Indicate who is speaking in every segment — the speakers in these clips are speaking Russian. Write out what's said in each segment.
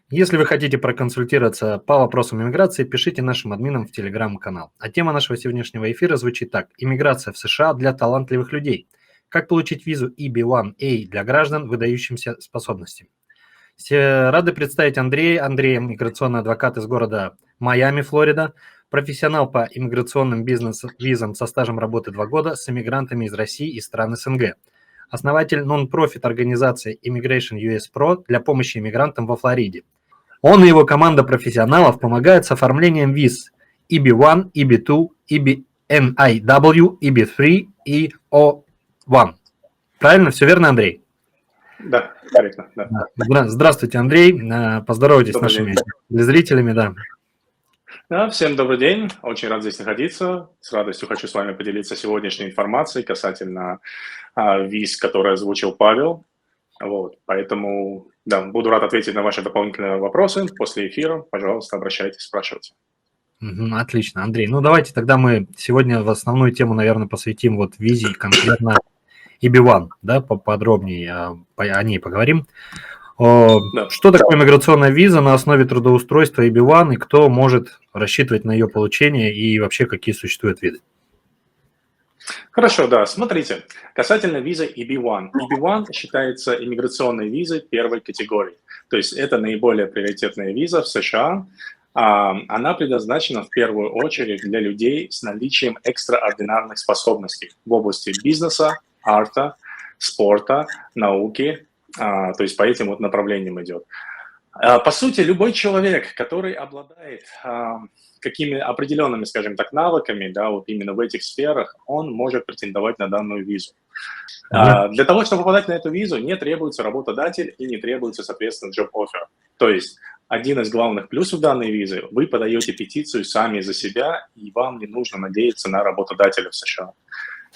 Speaker 1: Если вы хотите проконсультироваться по вопросам иммиграции, пишите нашим админам в Telegram-канал. А тема нашего сегодняшнего эфира звучит так. Иммиграция в США для талантливых людей. Как получить визу EB-1A для граждан, выдающимся способностями. Все рады представить Андрея. Андрей – миграционный адвокат из города Майами, Флорида. Профессионал по иммиграционным бизнес-визам со стажем работы 2 года с иммигрантами из России и стран СНГ. Основатель нон-профит организации Immigration US Pro для помощи иммигрантам во Флориде. Он и его команда профессионалов помогают с оформлением виз EB1, EB2, EB-NIW, EB3 и O1. Правильно? Все верно, Андрей?
Speaker 2: Да, корректно. Да.
Speaker 1: Здравствуйте, Андрей. Поздоровайтесь с нашими зрителями.
Speaker 2: Да, всем добрый день. Очень рад здесь находиться. С радостью хочу с вами поделиться сегодняшней информацией касательно виз, который озвучил Павел. Поэтому, да, буду рад ответить на ваши дополнительные вопросы после эфира. Пожалуйста, обращайтесь, спрашивайте.
Speaker 1: Отлично, Андрей. Давайте тогда мы сегодня в основную тему, наверное, посвятим визе конкретно EB1, да, поподробнее о ней поговорим. Да. Что такое миграционная виза на основе трудоустройства EB1 и кто может рассчитывать на ее получение и вообще какие существуют виды?
Speaker 2: Хорошо, да, смотрите, касательно визы EB1. EB1 считается иммиграционной визой первой категории, то есть это наиболее приоритетная виза в США. Она предназначена в первую очередь для людей с наличием экстраординарных способностей в области бизнеса, арта, спорта, науки, то есть по этим направлениям идет. По сути, любой человек, который обладает какими определенными, скажем так, навыками, да, именно в этих сферах, он может претендовать на данную визу. Для того, чтобы попадать на эту визу, не требуется работодатель и не требуется, соответственно, job offer. То есть один из главных плюсов данной визы – вы подаете петицию сами за себя, и вам не нужно надеяться на работодателя в США.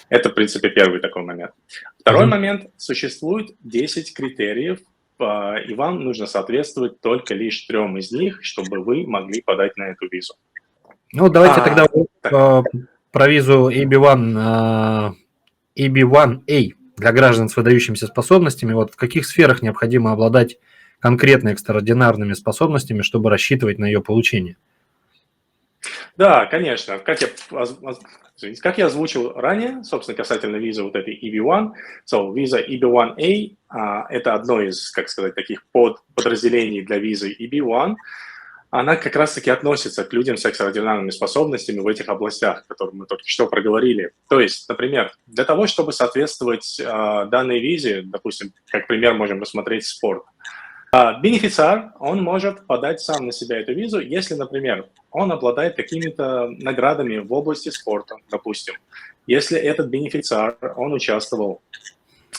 Speaker 2: Это, в принципе, первый такой момент. Второй момент – существует 10 критериев, и вам нужно соответствовать только лишь 3 из них, чтобы вы могли подать на эту визу.
Speaker 1: Давайте тогда про визу EB1A для граждан с выдающимися способностями. В каких сферах необходимо обладать конкретно экстраординарными способностями, чтобы рассчитывать на ее получение?
Speaker 2: Да, конечно. Как я озвучил ранее, собственно, касательно визы этой EB1, виза EB1A это одно из, как сказать, таких подразделений для визы EB1. Она как раз-таки относится к людям с экстраординарными способностями в этих областях, о которых мы только что проговорили. То есть, например, для того, чтобы соответствовать данной визе, допустим, как пример можем рассмотреть спорт. Бенефициар, он может подать сам на себя эту визу, если, например, он обладает какими-то наградами в области спорта, допустим. Если этот бенефициар, он участвовал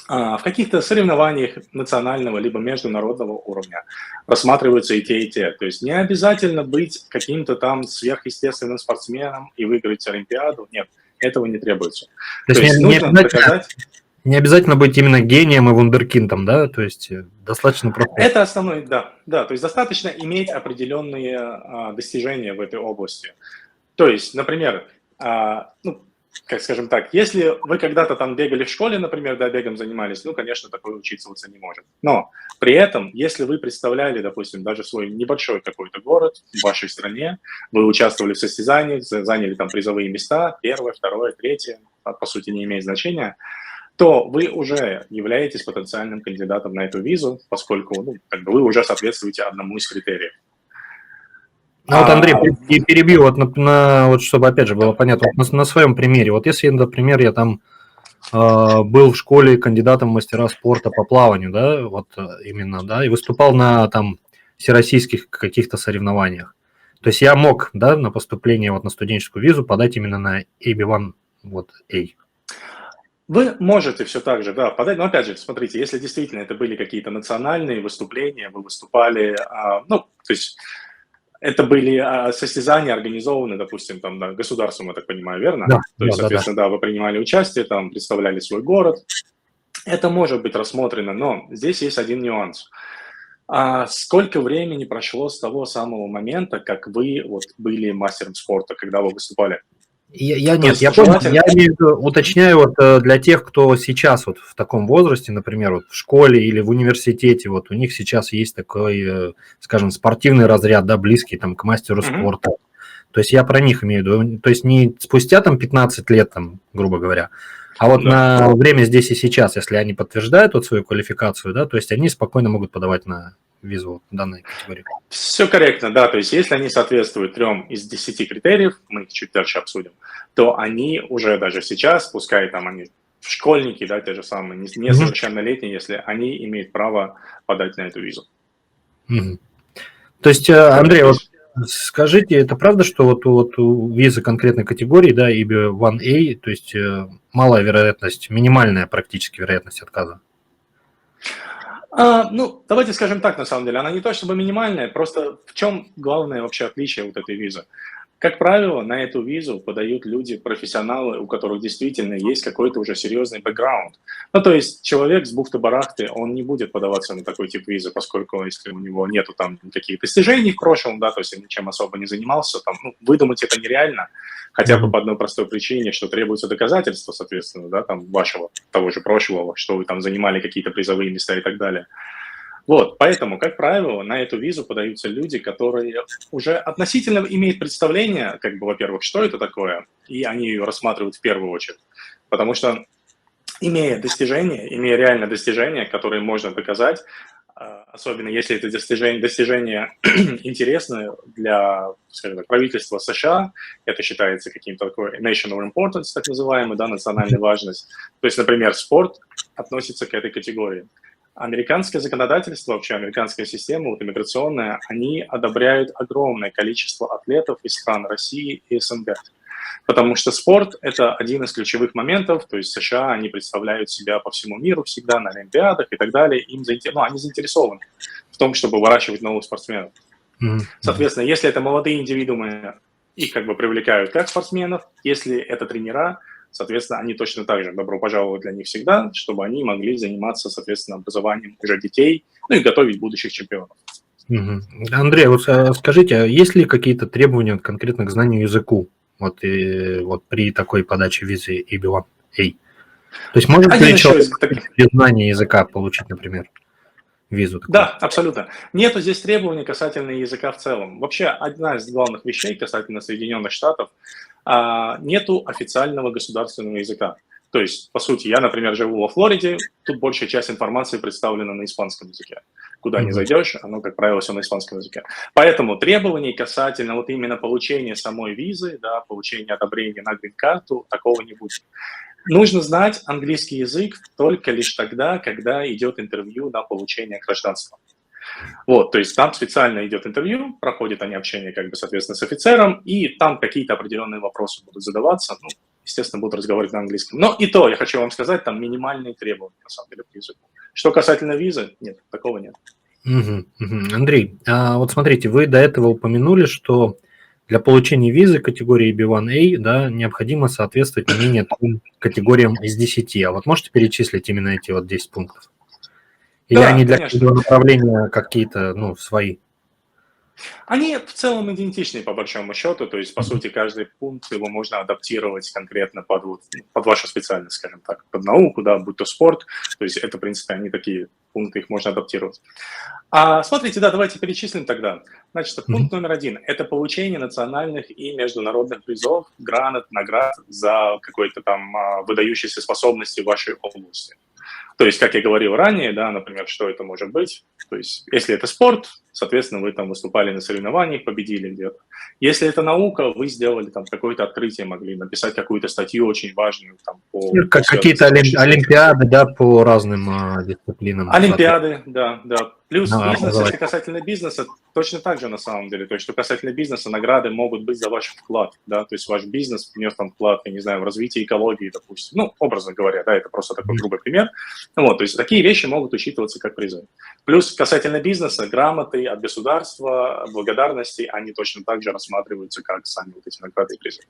Speaker 2: в каких-то соревнованиях национального либо международного уровня, рассматриваются и те. То есть не обязательно быть каким-то там сверхъестественным спортсменом и выиграть Олимпиаду. Нет, этого не требуется.
Speaker 1: То есть нужно доказать... Не обязательно быть именно гением и вундеркиндом, да? То есть достаточно просто...
Speaker 2: Это основной, да. То есть достаточно иметь определенные достижения в этой области. То есть, например, скажем так, если вы когда-то там бегали в школе, например, да, бегом занимались, конечно, такое учиться не может. Но при этом, если вы представляли, допустим, даже свой небольшой какой-то город в вашей стране, вы участвовали в состязаниях, заняли там призовые места, 1, 2, 3, по сути, не имеет значения, то вы уже являетесь потенциальным кандидатом на эту визу, поскольку вы уже соответствуете одному из критериев.
Speaker 1: Андрей, перебью, чтобы опять же было понятно, на своем примере. Если, например, я там был в школе кандидатом в мастера спорта по плаванию, да, именно, да, и выступал на там всероссийских каких-то соревнованиях. То есть я мог, да, на поступление на студенческую визу подать именно на EB1A.
Speaker 2: Вы можете все так же, да, подать, но опять же, смотрите, если действительно это были какие-то национальные выступления, вы выступали, то есть это были состязания организованы, допустим, там, да, государством, я так понимаю, верно?
Speaker 1: Да,
Speaker 2: то есть, соответственно, да, вы принимали участие, там, представляли свой город. Это может быть рассмотрено, но здесь есть один нюанс. Сколько времени прошло с того самого момента, как вы были мастером спорта, когда вы выступали?
Speaker 1: Нет, я понял, я имею в виду, уточняю вот для тех, кто сейчас вот в таком возрасте, например, вот в школе или в университете, вот у них сейчас есть такой, скажем, спортивный разряд, да, близкий там к мастеру спорта. То есть я про них имею в виду, то есть не спустя там 15 лет, там, грубо говоря, а вот на время здесь и сейчас, если они подтверждают вот свою квалификацию, да, то есть они спокойно могут подавать на визу данной категории.
Speaker 2: Все корректно, да, то есть если они соответствуют 3 из 10 критериев, мы их чуть дальше обсудим, то они уже даже сейчас, пускай там они школьники, да, те же самые, несовершеннолетние, если они имеют право подать на эту визу.
Speaker 1: То есть, Андрей, вот скажите, это правда, что вот у визы конкретной категории, да, EB1A, то есть малая вероятность, минимальная практически вероятность отказа?
Speaker 2: Ну, давайте скажем так, на самом деле, она не то чтобы минимальная, просто в чем главное вообще отличие вот этой визы? Как правило, на эту визу подают люди, профессионалы, у которых действительно есть какой-то уже серьезный бэкграунд. Ну, то есть человек с бухты-барахты, он не будет подаваться на такой тип визы, поскольку если у него нету там никаких достижений в прошлом, да, то есть он ничем особо не занимался, там, ну, выдумать это нереально, хотя бы по одной простой причине, что требуется доказательства, соответственно, да, там, вашего, того же прошлого, что вы там занимали какие-то призовые места и так далее. Вот, поэтому, как правило, на эту визу подаются люди, которые уже относительно имеют представление, как бы, во-первых, что это такое, и они ее рассматривают в первую очередь. Потому что, имея реально достижения, которые можно доказать, особенно если это достижения интересны для, скажем так, правительства США, это считается каким-то такой national importance, так называемый, да, национальная важность. То есть, например, спорт относится к этой категории. Американское законодательство, вообще американская система, вот иммиграционная, они одобряют огромное количество атлетов из стран России и СНГ. Потому что спорт – это один из ключевых моментов, то есть США, они представляют себя по всему миру всегда на Олимпиадах и так далее, они заинтересованы в том, чтобы выращивать новых спортсменов. Соответственно, если это молодые индивидуумы, их как бы привлекают как спортсменов, если это тренера, соответственно, они точно так же добро пожаловать для них всегда, чтобы они могли заниматься, соответственно, образованием уже детей, ну и готовить будущих чемпионов.
Speaker 1: Андрей, вот скажите, есть ли какие-то требования конкретно к знанию языку вот при такой подаче визы EB1A? То есть может ли человек без знания языка получить, например, визу? Такую?
Speaker 2: Да, абсолютно. Нету здесь требований касательно языка в целом. Вообще, одна из главных вещей касательно Соединенных Штатов – нету официального государственного языка. То есть, по сути, я, например, живу во Флориде, тут большая часть информации представлена на испанском языке. Куда не зайдешь, оно, как правило, все на испанском языке. Поэтому требований касательно вот именно получения самой визы, да, получения одобрения на грин-карту, такого не будет. Нужно знать английский язык только лишь тогда, когда идет интервью на получение гражданства. Вот, то есть там специально идет интервью, проходят они общение, как бы, соответственно, с офицером, и там какие-то определенные вопросы будут задаваться, ну, естественно, будут разговаривать на английском. Но и то, я хочу вам сказать, там минимальные требования, на самом деле, к языку. Что касательно визы, нет, такого нет.
Speaker 1: Андрей, вот смотрите, вы до этого упомянули, что для получения визы категории EB1A, да, необходимо соответствовать не менее 3 категориям из 10. А вот можете перечислить именно эти вот 10 пунктов? Или да, они для каждого направления какие-то, ну, свои?
Speaker 2: Они в целом идентичны, по большому счету, то есть, по сути, каждый пункт его можно адаптировать конкретно под вашу специальность, скажем так, под науку, да, будь то спорт, то есть это, в принципе, они такие пункты, их можно адаптировать. Смотрите, да, давайте перечислим тогда. Значит, пункт номер 1 – это получение национальных и международных призов, гранат, наград за какой-то там выдающиеся способности в вашей области. То есть, как я говорил ранее, да, например, что это может быть. То есть, если это спорт, соответственно, вы там выступали на соревнованиях, победили где-то. Если это наука, вы сделали там какое-то открытие, могли написать какую-то статью очень важную. Там,
Speaker 1: какие-то олимпиады, да, по разным дисциплинам.
Speaker 2: Олимпиады, да. Плюс бизнес, если касательно бизнеса, точно так же на самом деле. То есть, что касательно бизнеса, награды могут быть за ваш вклад, да, то есть ваш бизнес внес там вклад, я не знаю, в развитие экологии, допустим. Ну, образно говоря, да, это просто такой грубый пример. Вот, то есть такие вещи могут учитываться как призы. Плюс касательно бизнеса, грамоты от государства, благодарности, они точно так же рассматриваются как сами вот эти награды и призы.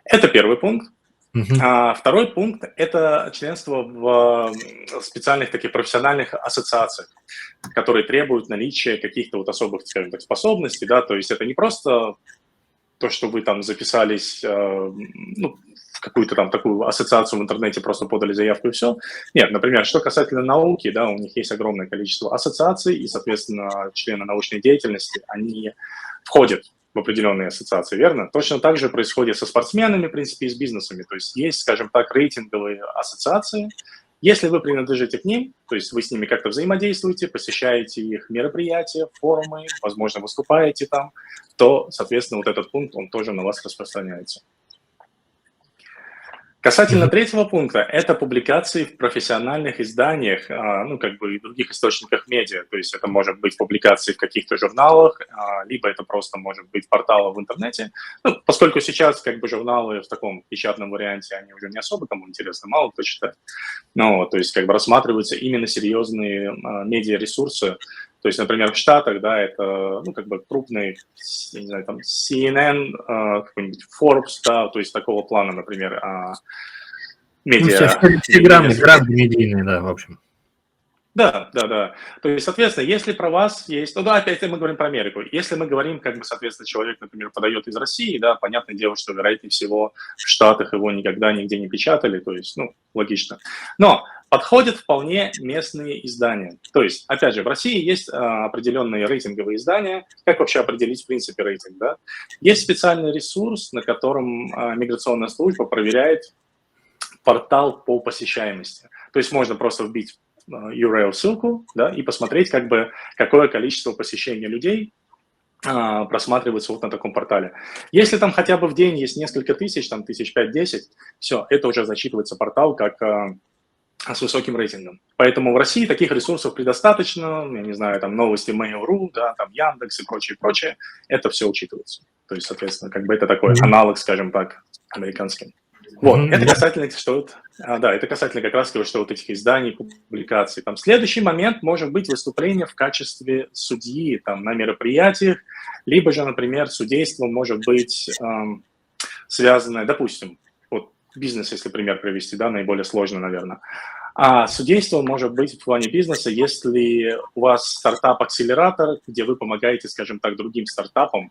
Speaker 2: Это первый пункт. Второй пункт – это членство в специальных таких профессиональных ассоциациях, которые требуют наличия каких-то вот особых, скажем так, способностей, да, то есть это не просто то, что вы там записались, ну, в какую-то там такую ассоциацию в интернете, просто подали заявку и все. Нет, например, что касательно науки, да, у них есть огромное количество ассоциаций, и, соответственно, члены научной деятельности, они входят в определенные ассоциации, верно? Точно так же происходит со спортсменами, в принципе, и с бизнесами. То есть есть, скажем так, рейтинговые ассоциации. Если вы принадлежите к ним, то есть вы с ними как-то взаимодействуете, посещаете их мероприятия, форумы, возможно, выступаете там, то, соответственно, вот этот пункт, он тоже на вас распространяется. Касательно третьего пункта, это публикации в профессиональных изданиях, ну, как бы и других источниках медиа. То есть это может быть публикации в каких-то журналах, либо это просто может быть порталы в интернете. Ну, поскольку сейчас как бы журналы в таком печатном варианте, они уже не особо кому интересны, мало кто читает. Ну, то есть как бы рассматриваются именно серьезные медиаресурсы. То есть, например, в Штатах, да, это, ну, как бы крупный, я не знаю, там, CNN, какой-нибудь Forbes, да, то есть такого плана, например, медиа.
Speaker 1: Все гранды медийные, да, в общем.
Speaker 2: Да. То есть, соответственно, если про вас есть... Ну да, опять мы говорим про Америку. Если мы говорим, как бы, соответственно, человек, например, подает из России, да, понятное дело, что, вероятнее всего, в Штатах его никогда нигде не печатали, то есть, ну, логично. Но подходят вполне местные издания. То есть, опять же, в России есть определенные рейтинговые издания. Как вообще определить, в принципе, рейтинг, да? Есть специальный ресурс, на котором миграционная служба проверяет портал по посещаемости. То есть можно просто вбить URL-ссылку, да, и посмотреть, как бы, какое количество посещений людей просматривается вот на таком портале. Если там хотя бы в день есть несколько тысяч, там 5-10, все, это уже зачитывается портал как с высоким рейтингом. Поэтому в России таких ресурсов предостаточно, я не знаю, там новости Mail.ru, да, там Яндекс и прочее, это все учитывается. То есть, соответственно, как бы это такой аналог, скажем так, американский. Вот, это касательно, это касательно как раз что вот этих изданий, публикаций. Там следующий момент может быть выступление в качестве судьи там, на мероприятиях, либо же, например, судейство может быть связанное, допустим, вот бизнес, если пример привести, да, наиболее сложно, наверное. А судейство может быть в плане бизнеса, если у вас стартап-акселератор, где вы помогаете, скажем так, другим стартапам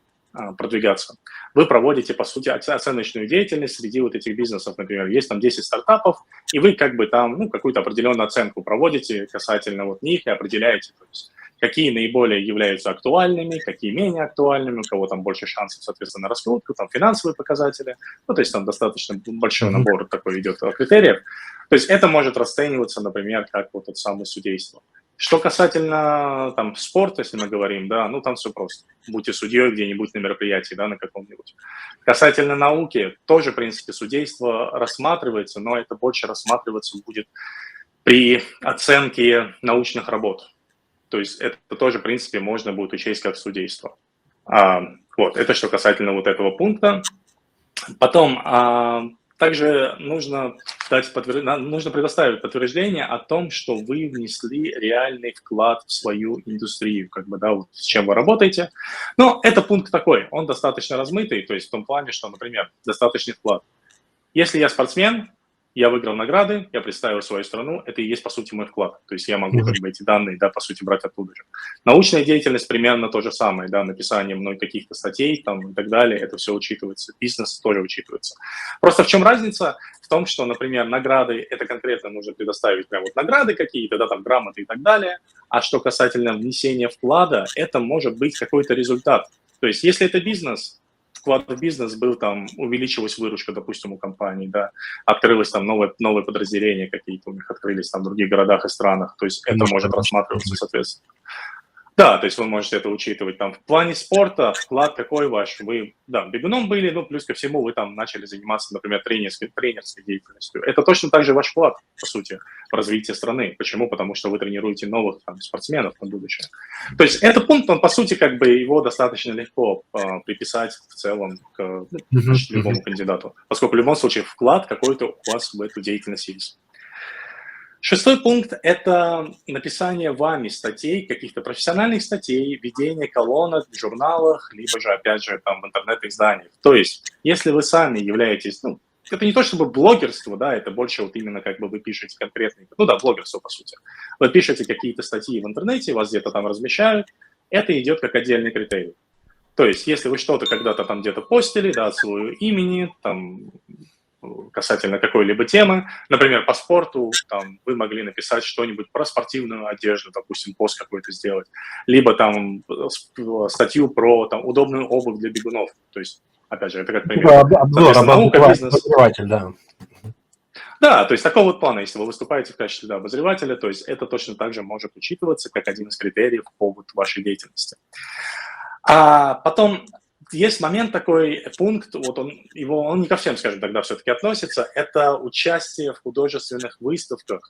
Speaker 2: продвигаться. Вы проводите, по сути, оценочную деятельность среди вот этих бизнесов, например, есть там 10 стартапов, и вы как бы там, ну, какую-то определенную оценку проводите касательно вот них и определяете, то есть, какие наиболее являются актуальными, какие менее актуальными, у кого там больше шансов, соответственно, на раскрутку, там финансовые показатели, ну, то есть там достаточно большой набор такой идет критериев. То есть это может расцениваться, например, как вот это самое судейство. Что касательно там спорта, если мы говорим, да, ну там все просто. Будьте судьей где-нибудь на мероприятии, да, на каком-нибудь. Касательно науки, тоже, в принципе, судейство рассматривается, но это больше рассматриваться будет при оценке научных работ. То есть это тоже, в принципе, можно будет учесть как судейство. Вот, это что касательно вот этого пункта. Потом... Также нужно предоставить подтверждение о том, что вы внесли реальный вклад в свою индустрию, как бы, да, вот с чем вы работаете. Но это пункт такой, он достаточно размытый, то есть в том плане, что, например, достаточный вклад. Если я спортсмен, я выиграл награды, я представил свою страну, это и есть, по сути, мой вклад. То есть я могу как бы эти данные, да, по сути, брать оттуда же. Научная деятельность примерно то же самое, да, написание мной каких-то статей там, и так далее, это все учитывается, бизнес тоже учитывается. Просто в чем разница? В том, что, например, награды, это конкретно нужно предоставить прям вот награды какие-то, да, там грамоты и так далее, а что касательно внесения вклада, это может быть какой-то результат. То есть если это бизнес, вклад в бизнес был, там, увеличилась выручка, допустим, у компании, да, открылось там новые подразделения какие-то, у них открылись там в других городах и странах, то есть это может рассматриваться, соответственно. Да, то есть вы можете это учитывать. Там, в плане спорта вклад какой ваш? Вы, да, бегуном были, но плюс ко всему вы там начали заниматься, например, тренерской деятельностью. Это точно так же ваш вклад, по сути, в развитие страны. Почему? Потому что вы тренируете новых там, спортсменов на будущее. То есть этот пункт, он, по сути, как бы его достаточно легко приписать в целом к любому кандидату, поскольку в любом случае вклад какой-то у вас в эту деятельность есть. Шестой пункт – это написание вами статей, каких-то профессиональных статей, ведение колонок в журналах, либо же, опять же, там, в интернет-изданиях. То есть, если вы сами являетесь, ну, это не то чтобы блогерство, да, это больше вот именно как бы вы пишете конкретные, ну да, блогерство, по сути. Вы пишете какие-то статьи в интернете, вас где-то там размещают, это идет как отдельный критерий. То есть, если вы что-то когда-то там где-то постили, да, от своего имени, там, касательно какой-либо темы, например, по спорту, там, вы могли написать что-нибудь про спортивную одежду, допустим, пост какой-то сделать, либо там статью про там, удобную обувь для бегунов. То есть, опять же, это как пример.
Speaker 1: Обзор,
Speaker 2: наука, бизнес.
Speaker 1: обозреватель, да.
Speaker 2: Да, то есть такого вот плана, если вы выступаете в качестве обозревателя, то есть это точно так же может учитываться как один из критериев по вашей деятельности. А потом есть момент такой, пункт, вот он не ко всем, скажем, тогда все-таки относится, это участие в художественных выставках.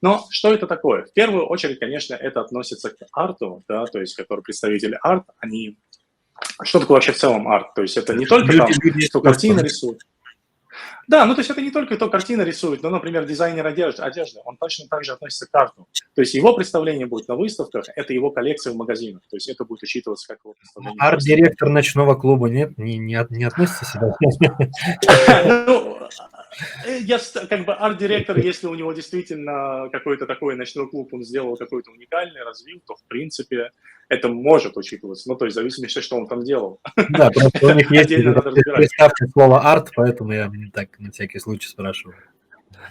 Speaker 2: Но что это такое? В первую очередь, конечно, это относится к арту, да, то есть, которые представители арт, они... Что такое вообще в целом арт? То есть это не только там, что картины рисуют. Да, ну то есть это не только то, картина рисует, но, например, дизайнер одежды, он точно так же относится к арту. То есть его представление будет на выставках, это его коллекция в магазинах, то есть это будет учитываться как его представление.
Speaker 1: Арт-директор ночного клуба не относится сюда?
Speaker 2: Ну, я как бы арт-директор, если у него действительно какой-то такой ночной клуб, он сделал какой-то уникальный, развил, то в принципе это может учитываться. Ну, то есть в зависимости, что он там делал.
Speaker 1: Да, просто у них есть приставка слова арт, поэтому я так на всякий случай спрашиваю.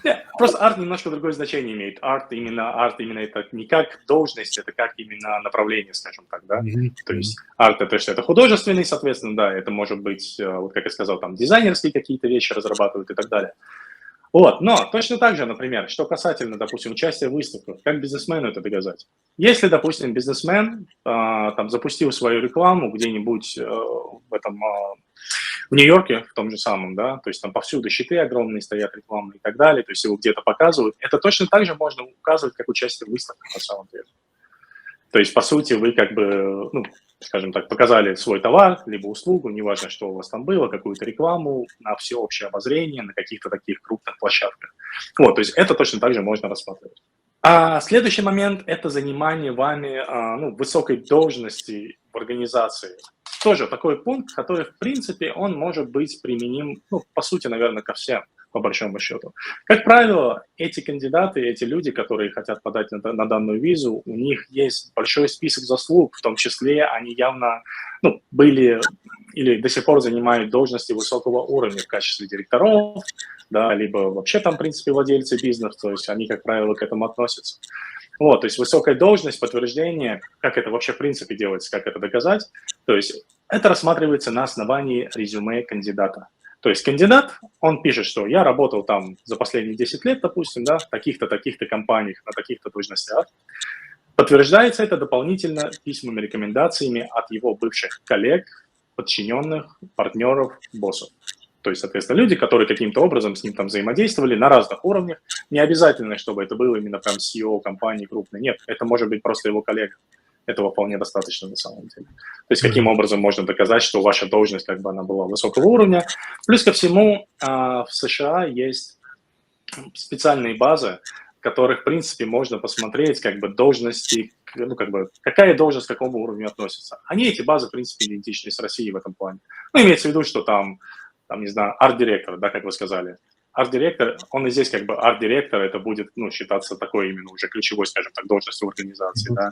Speaker 2: Нет, просто арт немножко другое значение имеет. Арт именно это не как должность, это как именно направление, скажем так, да. То есть арт это что? Это художественный, соответственно, да, это может быть, вот как я сказал, там дизайнерские какие-то вещи разрабатывают и так далее. Вот, но точно так же, например, что касательно, допустим, участия в выставках, как бизнесмену это доказать? Если, допустим, бизнесмен там запустил свою рекламу где-нибудь в Нью-Йорке, в том же самом, да, то есть там повсюду щиты огромные стоят, рекламные и так далее, то есть его где-то показывают, это точно так же можно указывать как участие в выставках на самом деле. То есть, по сути, вы как бы, ну, скажем так, показали свой товар, либо услугу, неважно, что у вас там было, какую-то рекламу на всеобщее обозрение, на каких-то таких крупных площадках. Вот, то есть это точно так же можно рассматривать. А следующий момент – это занимание вами высокой должности в организации. Тоже такой пункт, который, в принципе, он может быть применим, ну, по сути, наверное, ко всем, по большому счету. Как правило, эти кандидаты, эти люди, которые хотят подать на данную визу, у них есть большой список заслуг, в том числе они явно были или до сих пор занимают должности высокого уровня в качестве директоров, да, либо вообще там, в принципе, владельцы бизнеса, то есть они, как правило, к этому относятся. Вот, то есть высокая должность, подтверждение, как это вообще в принципе делается, как это доказать, то есть это рассматривается на основании резюме кандидата. То есть кандидат, он пишет, что я работал там за последние 10 лет, допустим, да, в таких-то, таких-то компаниях, на таких-то должностях. Подтверждается это дополнительно письменными рекомендациями от его бывших коллег, подчиненных, партнеров, боссов. То есть, соответственно, люди, которые каким-то образом с ним там взаимодействовали на разных уровнях. Не обязательно, чтобы это было именно прям CEO компании крупной. Нет, это может быть просто его коллега. Этого вполне достаточно на самом деле. То есть, каким образом можно доказать, что ваша должность, как бы она была высокого уровня. Плюс ко всему, в США есть специальные базы, в которых, в принципе, можно посмотреть, как бы, должности, ну, как бы, какая должность к какому уровню относится. Они, эти базы, в принципе, идентичны с Россией в этом плане. Ну, имеется в виду, что там, не знаю, арт-директор, да, как вы сказали. Арт-директор, он и здесь как бы арт-директор, это будет, считаться такой именно уже ключевой, скажем так, должностью в организации, да.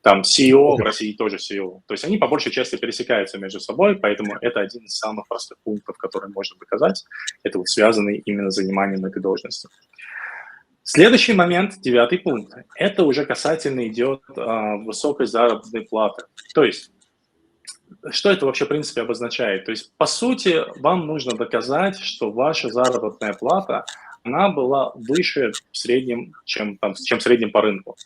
Speaker 2: Там CEO, в России тоже CEO. То есть они по большей части пересекаются между собой, поэтому это один из самых простых пунктов, которые можно доказать. Это вот связанный именно с заниманием этой должности. Следующий момент, 9-й пункт, это уже касательно идет высокой заработной платы. То есть что это вообще, в принципе, обозначает? То есть, по сути, вам нужно доказать, что ваша заработная плата, она была выше в среднем, чем в среднем по рынку.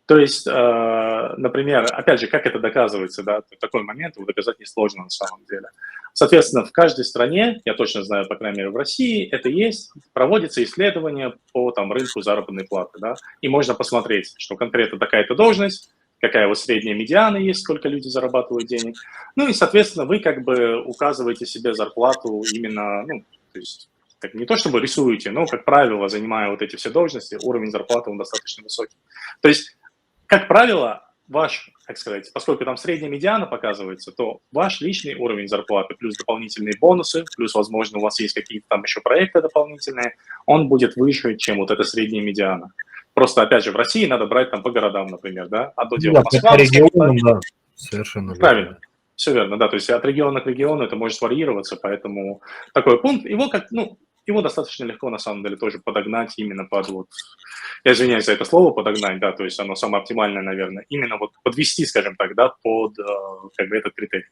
Speaker 2: То есть, например, опять же, как это доказывается, да, такой момент его доказать несложно на самом деле. Соответственно, в каждой стране, я точно знаю, по крайней мере, в России, это есть, проводится исследование по рынку заработной платы, да, и можно посмотреть, что конкретно такая-то должность, какая вот средняя медиана есть, сколько люди зарабатывают денег. Ну и, соответственно, вы как бы указываете себе зарплату именно, то есть так не то чтобы рисуете, но, как правило, занимая вот эти все должности, уровень зарплаты он достаточно высокий. То есть, как правило, ваш, как сказать, поскольку там средняя медиана показывается, то ваш личный уровень зарплаты плюс дополнительные бонусы, плюс, возможно, у вас есть какие-то там еще проекты дополнительные, он будет выше, чем вот эта средняя медиана. Просто, опять же, в России надо брать там по городам, например, да? Одно дело Москва,
Speaker 1: регионам, да, совершенно
Speaker 2: правильно. Все верно, да, то есть от региона к региону это может варьироваться, поэтому такой пункт, его как, ну, его достаточно легко на самом деле тоже подогнать именно под вот, я извиняюсь за это слово подогнать, да, то есть оно самое оптимальное, наверное, именно вот подвести, скажем так, да, под как бы этот критерий.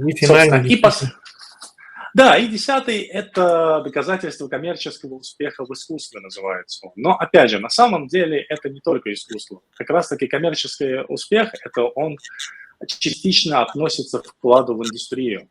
Speaker 1: И
Speaker 2: Собственно,
Speaker 1: финальный,
Speaker 2: и да, и 10-й – это доказательство коммерческого успеха в искусстве называется он. Но, опять же, на самом деле это не только искусство. Как раз-таки коммерческий успех – это он частично относится к вкладу в индустрию.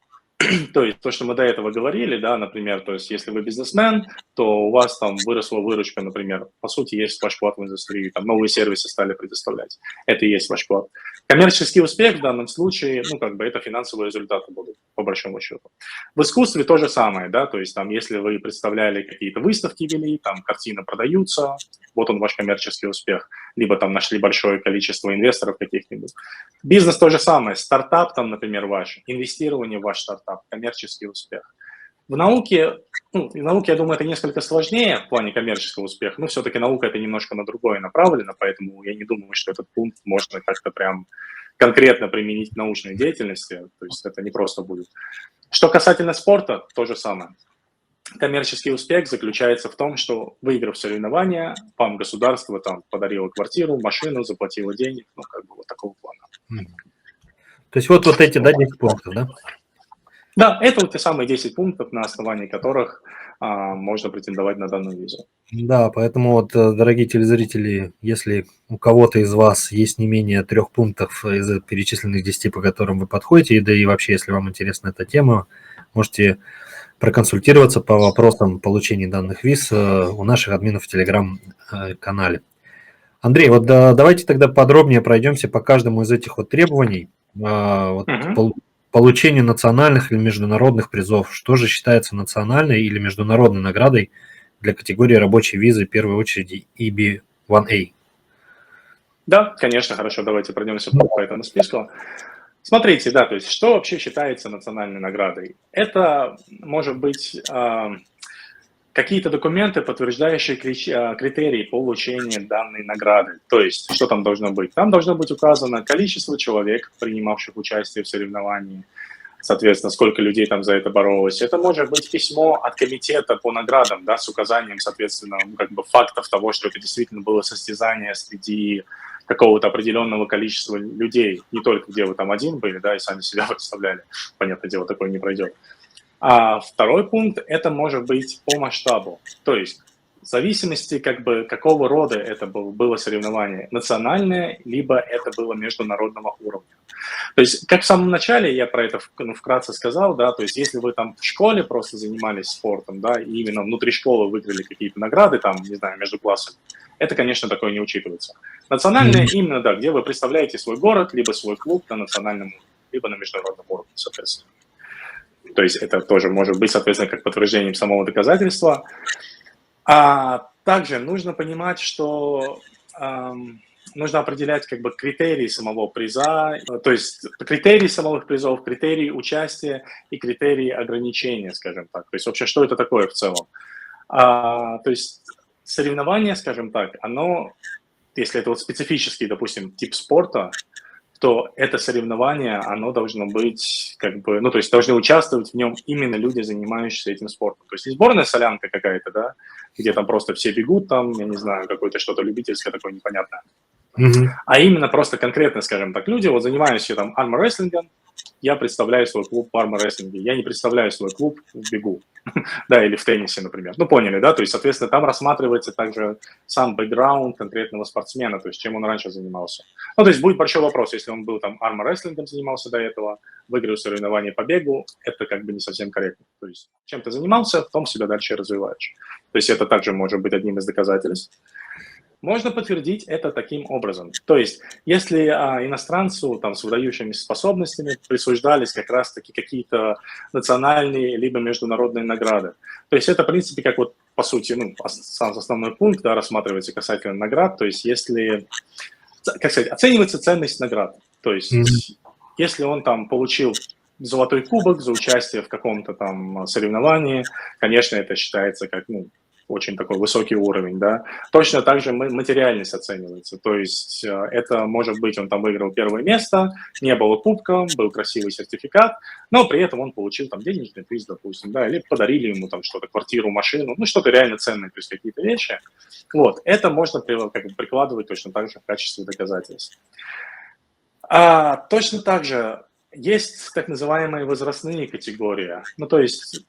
Speaker 2: То есть то, что мы до этого говорили, да, например, то есть если вы бизнесмен, то у вас там выросла выручка, например, по сути, есть ваш вклад в индустрию, там новые сервисы стали предоставлять. Это и есть ваш вклад. Коммерческий успех в данном случае, ну, как бы это финансовые результаты будут, по большому счету. В искусстве то же самое, да, то есть там, если вы представляли какие-то выставки вели, там картины продаются, вот он ваш коммерческий успех, либо там нашли большое количество инвесторов каких-нибудь. Бизнес то же самое, стартап там, например, ваш, инвестирование в ваш стартап, коммерческий успех. В науке, я думаю, это несколько сложнее в плане коммерческого успеха, но все-таки наука это немножко на другое направлено, поэтому я не думаю, что этот пункт можно как-то прям конкретно применить к научной деятельности, то есть это не просто будет. Что касательно спорта, то же самое. Коммерческий успех заключается в том, что, выиграв соревнования, вам государство там подарило квартиру, машину, заплатило денег, ну, как бы вот такого плана.
Speaker 1: То есть вот эти, да, 10 пунктов, да?
Speaker 2: Да, это вот те самые 10 пунктов, на основании которых можно претендовать на данную визу.
Speaker 1: Да, поэтому вот, дорогие телезрители, если у кого-то из вас есть не менее 3 пунктов из перечисленных 10, по которым вы подходите, да и вообще, если вам интересна эта тема, можете проконсультироваться по вопросам получения данных виз у наших админов в Telegram-канале. Андрей, вот давайте тогда подробнее пройдемся по каждому из этих вот требований. Вот получение национальных или международных призов. Что же считается национальной или международной наградой для категории рабочей визы, в первой очереди EB-1A?
Speaker 2: Да, конечно, хорошо, давайте пройдемся по этому списку. Смотрите, да, то есть что вообще считается национальной наградой? Это может быть какие-то документы, подтверждающие критерии получения данной награды. То есть что там должно быть? Там должно быть указано количество человек, принимавших участие в соревновании, соответственно, сколько людей там за это боролось. Это может быть письмо от комитета по наградам, да, с указанием, соответственно, как бы фактов того, что это действительно было состязание среди какого-то определенного количества людей, не только где вы там один были, да, и сами себя представляли. Понятное дело, такое не пройдет. А второй пункт – это может быть по масштабу. То есть в зависимости, как бы, какого рода это было соревнование, национальное, либо это было международного уровня. То есть, как в самом начале я про это вкратце сказал, да, то есть если вы там в школе просто занимались спортом, да, и именно внутри школы выиграли какие-то награды, там, не знаю, между классами, это, конечно, такое не учитывается. Национальное именно, да, где вы представляете свой город, либо свой клуб на национальном уровне, либо на международном уровне, соответственно. То есть это тоже может быть, соответственно, как подтверждением самого доказательства. А также нужно понимать, что нужно определять как бы критерии самого приза, то есть критерии самых призов, критерии участия и критерии ограничения, скажем так. То есть вообще, что это такое в целом? То есть соревнование, скажем так, оно, если это вот специфический, допустим, тип спорта, то это соревнование, оно должно быть, как бы, ну, то есть должны участвовать в нем именно люди, занимающиеся этим спортом. То есть не сборная солянка какая-то, да, где там просто все бегут, там, я не знаю, какое-то что-то любительское такое непонятное. А именно просто конкретно, скажем так, люди, вот занимаюсь я там армрестлингом, я представляю свой клуб в армрестлинге, я не представляю свой клуб в бегу, да, или в теннисе, например. Ну, поняли, да, то есть, соответственно, там рассматривается также сам бэкграунд конкретного спортсмена, то есть, чем он раньше занимался. Ну, то есть, будет большой вопрос, если он был там армрестлингом занимался до этого, выиграл соревнования по бегу, это как бы не совсем корректно. То есть, чем ты занимался, в том себя дальше развиваешь. То есть, это также может быть одним из доказательств. Можно подтвердить это таким образом. То есть, если иностранцу там, с выдающимися способностями присуждались как раз-таки какие-то национальные либо международные награды. То есть это, в принципе, как вот, по сути, ну, сам основной пункт, да, рассматривается касательно наград. То есть если, как сказать, оценивается ценность наград. То есть если он там получил золотой кубок за участие в каком-то там соревновании, конечно, это считается как, ну, очень такой высокий уровень, да. Точно так же материальность оценивается, то есть это может быть, он там выиграл первое место, не было кубка, был красивый сертификат, но при этом он получил там денежный приз, допустим, да, или подарили ему там что-то, квартиру, машину, ну, что-то реально ценное, то есть какие-то вещи. Вот, это можно как бы прикладывать точно так же в качестве доказательств. Точно так же есть так называемые возрастные категории, ну, то есть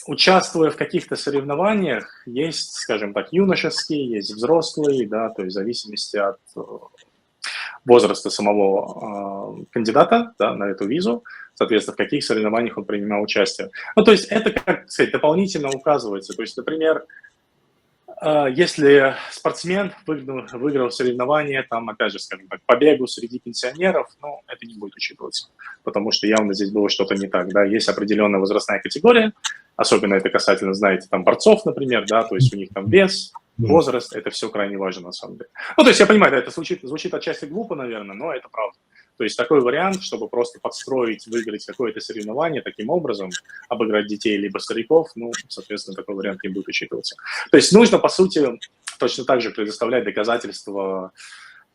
Speaker 2: участвуя в каких-то соревнованиях, есть, скажем так, юношеские, есть взрослые, да, то есть в зависимости от возраста самого кандидата, да, на эту визу, соответственно, в каких соревнованиях он принимал участие. Ну, то есть это, как сказать, дополнительно указывается. То есть, например, если спортсмен выиграл соревнование, там, опять же, скажем так, по бегу среди пенсионеров, ну, это не будет учитываться, потому что явно здесь было что-то не так, да, есть определенная возрастная категория, особенно это касательно, знаете, там, борцов, например, да, то есть у них там вес, возраст, это все крайне важно, на самом деле. Ну, то есть я понимаю, да, это звучит отчасти глупо, наверное, но это правда. То есть такой вариант, чтобы просто подстроить, выиграть какое-то соревнование таким образом, обыграть детей либо стариков, ну, соответственно, такой вариант не будет учитываться. То есть нужно, по сути, точно так же предоставлять доказательства,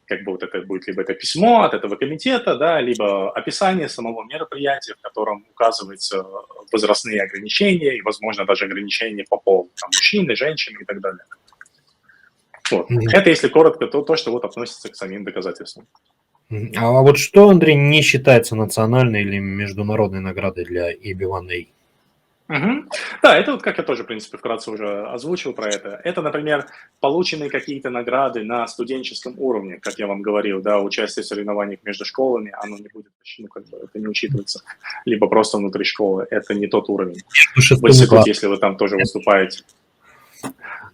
Speaker 2: как бы вот это будет либо это письмо от этого комитета, да, либо описание самого мероприятия, в котором указываются возрастные ограничения и, возможно, даже ограничения по полу, там, мужчины, женщины и так далее. Вот. Это, если коротко, то, что вот относится к самим доказательствам.
Speaker 1: А вот что, Андрей, не считается национальной или международной наградой для EB1A?
Speaker 2: Да, это вот, как я тоже, в принципе, вкратце уже озвучил про это. Это, например, полученные какие-то награды на студенческом уровне, как я вам говорил, да, участие в соревнованиях между школами, оно не будет, ну, как бы, это не учитывается, либо просто внутри школы, это не тот уровень. В институте, если вы там тоже выступаете.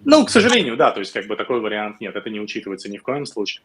Speaker 2: Ну, к сожалению, да, то есть, как бы, такой вариант нет, это не учитывается ни в коем случае.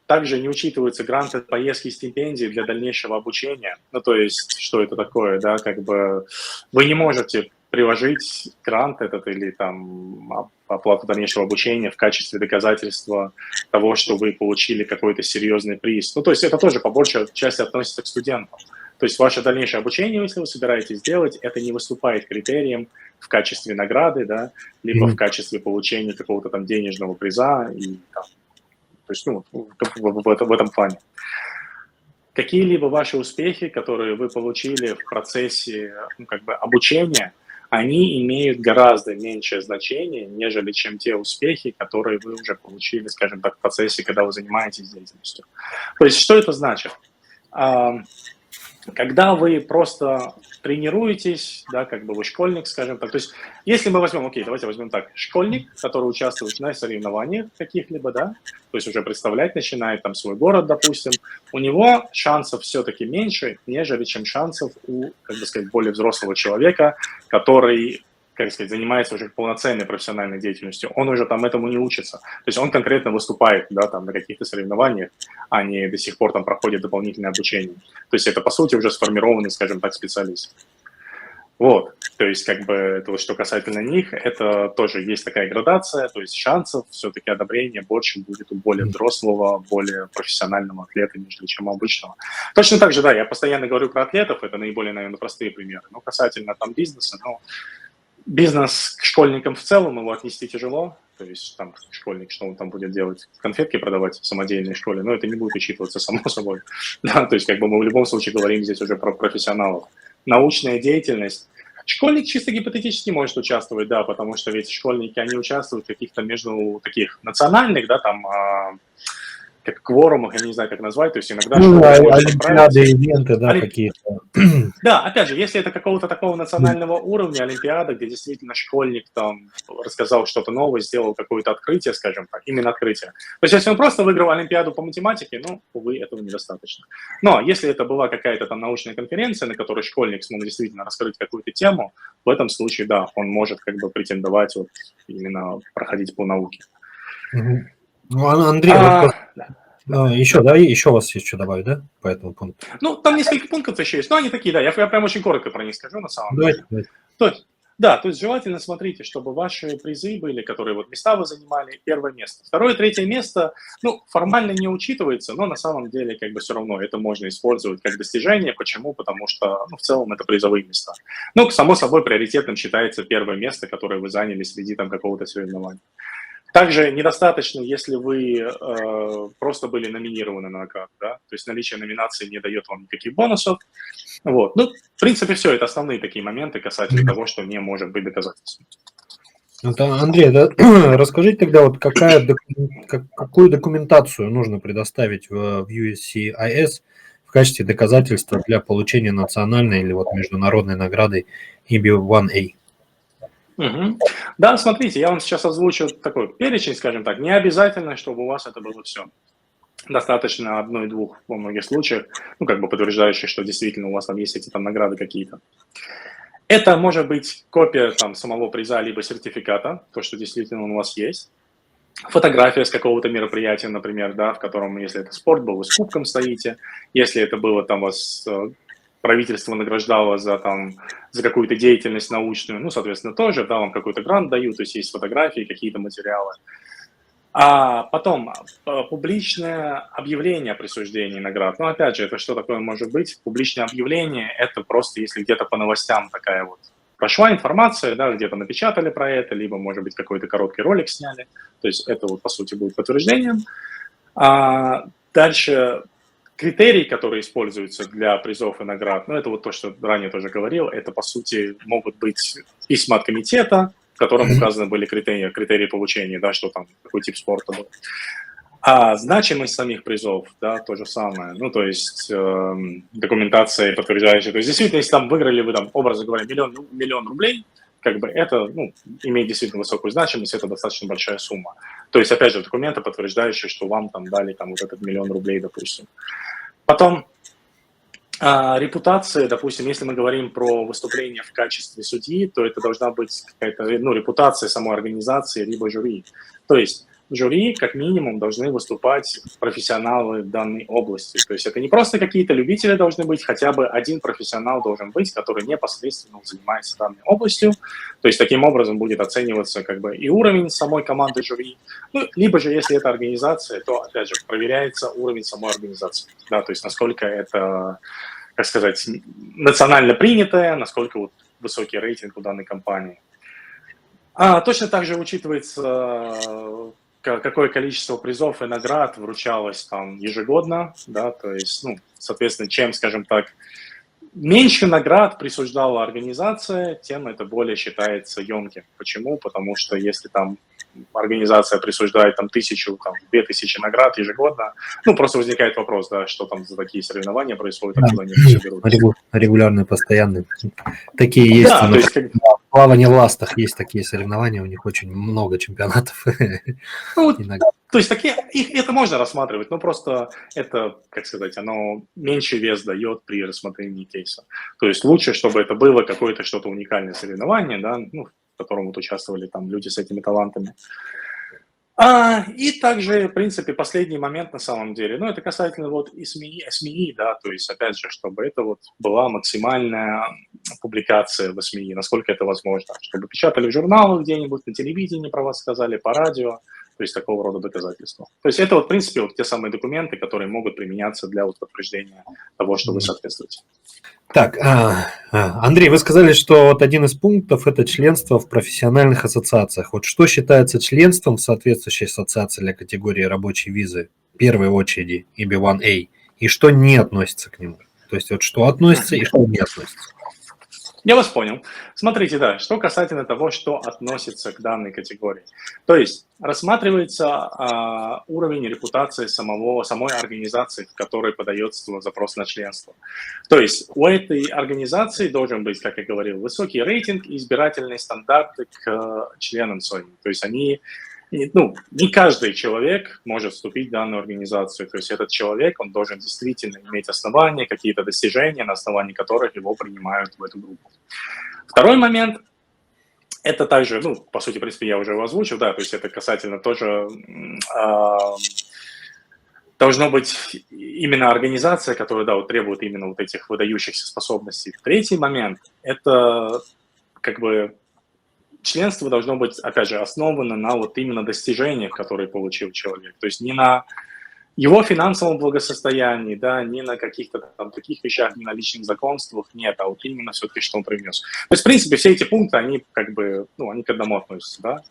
Speaker 2: Также не учитываются гранты, поездки и стипендии для дальнейшего обучения. Ну, то есть, что это такое, да, как бы вы не можете приложить грант этот или там оплату дальнейшего обучения в качестве доказательства того, что вы получили какой-то серьезный приз. Ну, то есть это тоже по большей части относится к студентам. То есть ваше дальнейшее обучение, если вы собираетесь сделать, это не выступает критерием в качестве награды, да, либо в качестве получения какого-то там денежного приза и там, то есть, ну, в этом плане. Какие-либо ваши успехи, которые вы получили в процессе, ну, как бы обучения, они имеют гораздо меньшее значение, нежели чем те успехи, которые вы уже получили, скажем так, в процессе, когда вы занимаетесь деятельностью. То есть, что это значит? Когда вы просто тренируетесь, да, как бы вы школьник, скажем так, то есть если мы возьмем, давайте возьмем так, школьник, который участвует на соревнованиях каких-либо, да, то есть уже представлять начинает там свой город, допустим, у него шансов все-таки меньше, нежели чем шансов у, как бы сказать, более взрослого человека, который, как сказать, занимается уже полноценной профессиональной деятельностью, он уже там этому не учится. То есть он конкретно выступает, да, там на каких-то соревнованиях, а не до сих пор там проходит дополнительное обучение. То есть это, по сути, уже сформированный, скажем так, специалист. Вот, то есть как бы это вот что касательно них, это тоже есть такая градация, то есть шансов все-таки одобрения больше будет у более взрослого, более профессионального атлета, нежели чем у обычного. Точно так же, да, я постоянно говорю про атлетов, это наиболее, наверное, простые примеры, но касательно там бизнеса, ну, бизнес к школьникам в целом, его отнести тяжело, то есть там школьник, что он там будет делать, конфетки продавать в самодельной школе, но это не будет учитываться само собой. Да, то есть как бы мы в любом случае говорим здесь уже про профессионалов. Научная деятельность. Школьник чисто гипотетически может участвовать, да, потому что ведь школьники, они участвуют в каких-то между таких национальных, да, там, как кворумах, я не знаю, как назвать, то есть иногда...
Speaker 1: Олимпиады, ивенты, да, какие-то.
Speaker 2: Да, опять же, если это какого-то такого национального уровня, олимпиада, где действительно школьник там рассказал что-то новое, сделал какое-то открытие, скажем так, именно открытие. То есть если он просто выиграл олимпиаду по математике, ну, увы, этого недостаточно. Но если это была какая-то там научная конференция, на которой школьник смог действительно раскрыть какую-то тему, в этом случае, да, он может как бы претендовать вот именно проходить по науке.
Speaker 1: Ну, Андрей, еще у вас есть что добавить, да, по этому пункту?
Speaker 2: Ну, там несколько пунктов еще есть, но они такие, да, я прям очень коротко про них скажу, на самом деле. То есть, Да, то есть желательно смотрите, чтобы ваши призы были, которые вот места вы занимали, первое место. Второе, третье место, ну, формально не учитывается, но на самом деле как бы все равно это можно использовать как достижение. Почему? Потому что, ну, в целом это призовые места. Ну, само собой, приоритетным считается первое место, которое вы заняли среди там какого-то соревнования. Также недостаточно, если вы просто были номинированы на награду, да, то есть наличие номинации не дает вам никаких бонусов. Вот. Ну, в принципе, все, это основные такие моменты касательно того, что не может быть доказательством.
Speaker 1: Андрей, да, расскажите тогда, вот какую документацию нужно предоставить в USCIS в качестве доказательства для получения национальной или вот международной награды EB1A?
Speaker 2: Угу. Да, смотрите, я вам сейчас озвучу такой перечень, скажем так. Не обязательно, чтобы у вас это было все. Достаточно одной-двух во многих случаях, ну, как бы подтверждающих, что действительно у вас там есть эти там награды какие-то. Это может быть копия там самого приза, либо сертификата, то, что действительно он у вас есть. Фотография с какого-то мероприятия, например, да, в котором, если это спорт был, вы с кубком стоите. Если это было там вас правительство награждало за какую-то деятельность научную, ну, соответственно, тоже, да, вам какой-то грант дают, то есть есть фотографии, какие-то материалы. А потом публичное объявление о присуждении наград. Ну, опять же, это что такое может быть? Публичное объявление – это просто если где-то по новостям такая вот прошла информация, да, где-то напечатали про это, либо, может быть, какой-то короткий ролик сняли. То есть это вот, по сути, будет подтверждением. Дальше критерии, которые используются для призов и наград, ну, это вот то, что ранее тоже говорил, это, по сути, могут быть письма от комитета, в котором указаны были критерии получения, да, что там, какой тип спорта был. А значимость самих призов, да, то же самое. Ну, то есть документация подтверждающая. То есть действительно, если там выиграли вы, там, образно говоря, миллион рублей, как бы это, ну, имеет действительно высокую значимость, это достаточно большая сумма. То есть, опять же, документы, подтверждающие, что вам там дали там вот этот 1 000 000 рублей, допустим. Потом репутация, допустим, если мы говорим про выступление в качестве судьи, то это должна быть какая-то, ну, репутация самой организации, либо жюри. То есть в жюри, как минимум, должны выступать профессионалы в данной области. То есть это не просто какие-то любители должны быть, хотя бы один профессионал должен быть, который непосредственно занимается данной областью. То есть таким образом будет оцениваться как бы и уровень самой команды жюри. Ну, либо же, если это организация, то, опять же, проверяется уровень самой организации. Да, то есть насколько это, как сказать, национально принятое, насколько вот высокий рейтинг у данной компании. Точно так же учитывается, какое количество призов и наград вручалось там ежегодно, да, то есть, ну, соответственно, чем, скажем так, меньше наград присуждала организация, тем это более считается емким. Почему? Потому что если там организация присуждает там 1000, там 2000 наград ежегодно, ну, просто возникает вопрос, да, что там за такие соревнования происходят, откуда они все берут.
Speaker 1: Регулярные, постоянные. Такие есть.
Speaker 2: Да, то есть
Speaker 1: плавание в ластах есть такие соревнования, у них очень много чемпионатов.
Speaker 2: Ну, то есть это можно рассматривать, но просто это, как сказать, оно меньший вес дает при рассмотрении кейса. То есть лучше, чтобы это было какое-то что-то уникальное соревнование, да, ну, в котором вот участвовали там люди с этими талантами. И также, в принципе, последний момент на самом деле, ну, это касательно вот и СМИ, да, то есть, опять же, чтобы это вот была максимальная публикация в СМИ, насколько это возможно, чтобы печатали в журналах где-нибудь, на телевидении про вас сказали, по радио, то есть такого рода доказательства. То есть это вот, в принципе, вот те самые документы, которые могут применяться для вот подтверждения того, что вы соответствуете.
Speaker 1: Так, Андрей, вы сказали, что вот один из пунктов – это членство в профессиональных ассоциациях. Вот что считается членством в соответствующей ассоциации для категории рабочей визы в первой очереди EB1A, и что не относится к нему? То есть вот что относится и что не относится?
Speaker 2: Я вас понял. Смотрите, да, что касательно того, что относится к данной категории. То есть рассматривается уровень репутации самой организации, в которой подается запрос на членство. То есть у этой организации должен быть, как я говорил, высокий рейтинг и избирательные стандарты к членам своим. То есть не каждый человек может вступить в данную организацию. То есть этот человек, он должен действительно иметь основания, какие-то достижения, на основании которых его принимают в эту группу. Второй момент, это также, ну, по сути, в принципе, я уже его озвучил, да, то есть это касательно тоже должно быть именно организация, которая, да, вот требует именно вот этих выдающихся способностей. Третий момент, это как бы членство должно быть, опять же, основано на вот именно достижениях, которые получил человек. То есть не на его финансовом благосостоянии, да, не на каких-то там таких вещах, не на личных знакомствах, нет, а вот именно все-таки, что он привнес. То есть, в принципе, все эти пункты, они как бы, ну, они к одному относятся, да.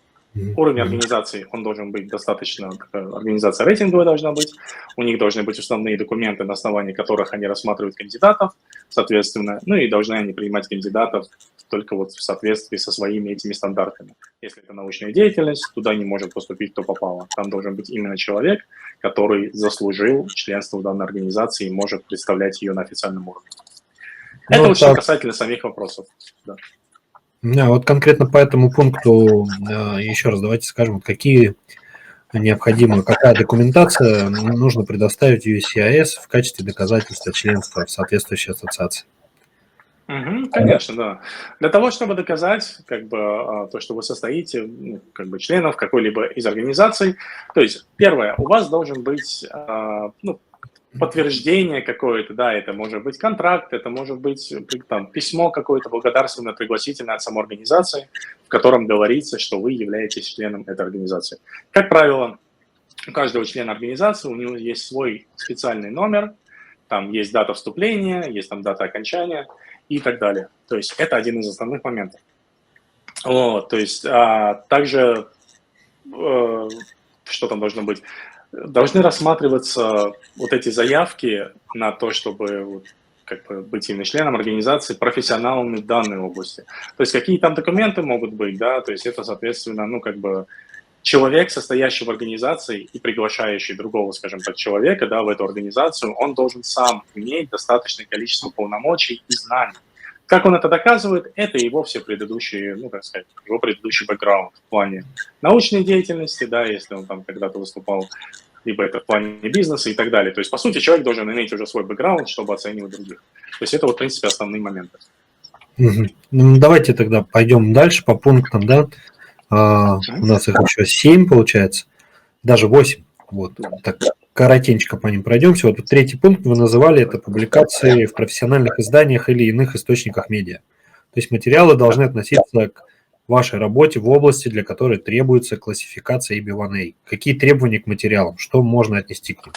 Speaker 2: Уровень организации, он должен быть достаточно, организация рейтинговая должна быть, у них должны быть основные документы, на основании которых они рассматривают кандидатов, соответственно, ну и должны они принимать кандидатов только вот в соответствии со своими этими стандартами. Если это научная деятельность, туда не может поступить кто попало. Там должен быть именно человек, который заслужил членство в данной организации и может представлять ее на официальном уровне. Это вот что касательно самих вопросов. Да.
Speaker 1: Вот конкретно по этому пункту еще раз давайте скажем, какая документация нужно предоставить USCIS в качестве доказательства членства в соответствующей ассоциации.
Speaker 2: Конечно, да. Для того, чтобы доказать как бы, то, что вы состоите как бы членов какой-либо из организаций, то есть первое, у вас должен быть подтверждение какое-то, да, это может быть контракт, это может быть там, письмо какое-то благодарственное, пригласительное от самой организации, в котором говорится, что вы являетесь членом этой организации. Как правило, у каждого члена организации у него есть свой специальный номер, там есть дата вступления, есть там дата окончания и так далее. То есть это один из основных моментов. Вот, то есть также, что там должно быть, должны рассматриваться вот эти заявки на то, чтобы как бы быть именно членом организации, профессионалами в данной области. То есть какие там документы могут быть, да, то есть это, соответственно, ну, как бы человек, состоящий в организации и приглашающий другого, скажем так, человека, да, в эту организацию, он должен сам иметь достаточное количество полномочий и знаний. Как он это доказывает, это его все предыдущие, ну, так сказать, его предыдущий бэкграунд в плане научной деятельности, да, если он там когда-то выступал, либо это в плане бизнеса и так далее. То есть, по сути, человек должен иметь уже свой бэкграунд, чтобы оценивать других. То есть это вот, в принципе, основные моменты.
Speaker 1: Ну, давайте тогда пойдем дальше по пунктам, да. У нас их еще 7, получается, даже 8. Вот, так коротенько по ним пройдемся. Вот третий пункт вы называли, это публикации в профессиональных изданиях или иных источниках медиа. То есть материалы должны относиться к вашей работе в области, для которой требуется классификация EB1A. Какие требования к материалам? Что можно отнести к ним?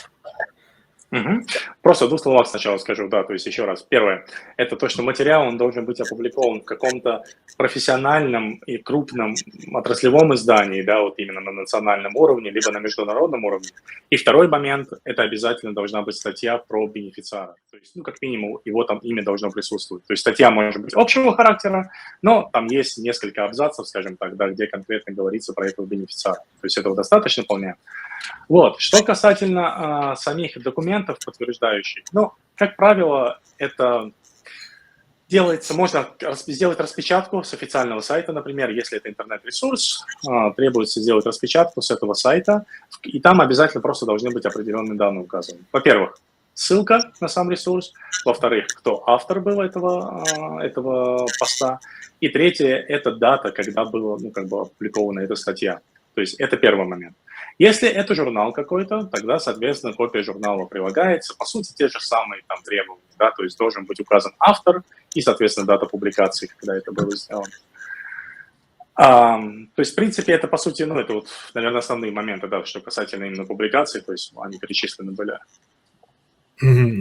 Speaker 2: Просто в двух словах сначала скажу, да, то есть еще раз. Первое, это то, что материал, он должен быть опубликован в каком-то профессиональном и крупном отраслевом издании, да, вот именно на национальном уровне, либо на международном уровне. И второй момент, это обязательно должна быть статья про бенефициара. То есть, ну, как минимум, его там имя должно присутствовать. То есть статья может быть общего характера, но там есть несколько абзацев, скажем так, да, где конкретно говорится про этого бенефициара. То есть этого достаточно вполне. Вот. Что касательно самих документов подтверждающих, ну, как правило, это делается, можно сделать распечатку с официального сайта, например, если это интернет-ресурс, требуется сделать распечатку с этого сайта, и там обязательно просто должны быть определенные данные указаны. Во-первых, ссылка на сам ресурс, во-вторых, кто автор был этого поста, и третье, это дата, когда была, ну, как бы опубликована эта статья. То есть это первый момент. Если это журнал какой-то, тогда, соответственно, копия журнала прилагается. По сути, те же самые там требования, да, то есть должен быть указан автор и, соответственно, дата публикации, когда это было сделано. То есть, в принципе, это, по сути, ну, это вот, наверное, основные моменты, да, что касательно именно публикации, то есть они перечислены были.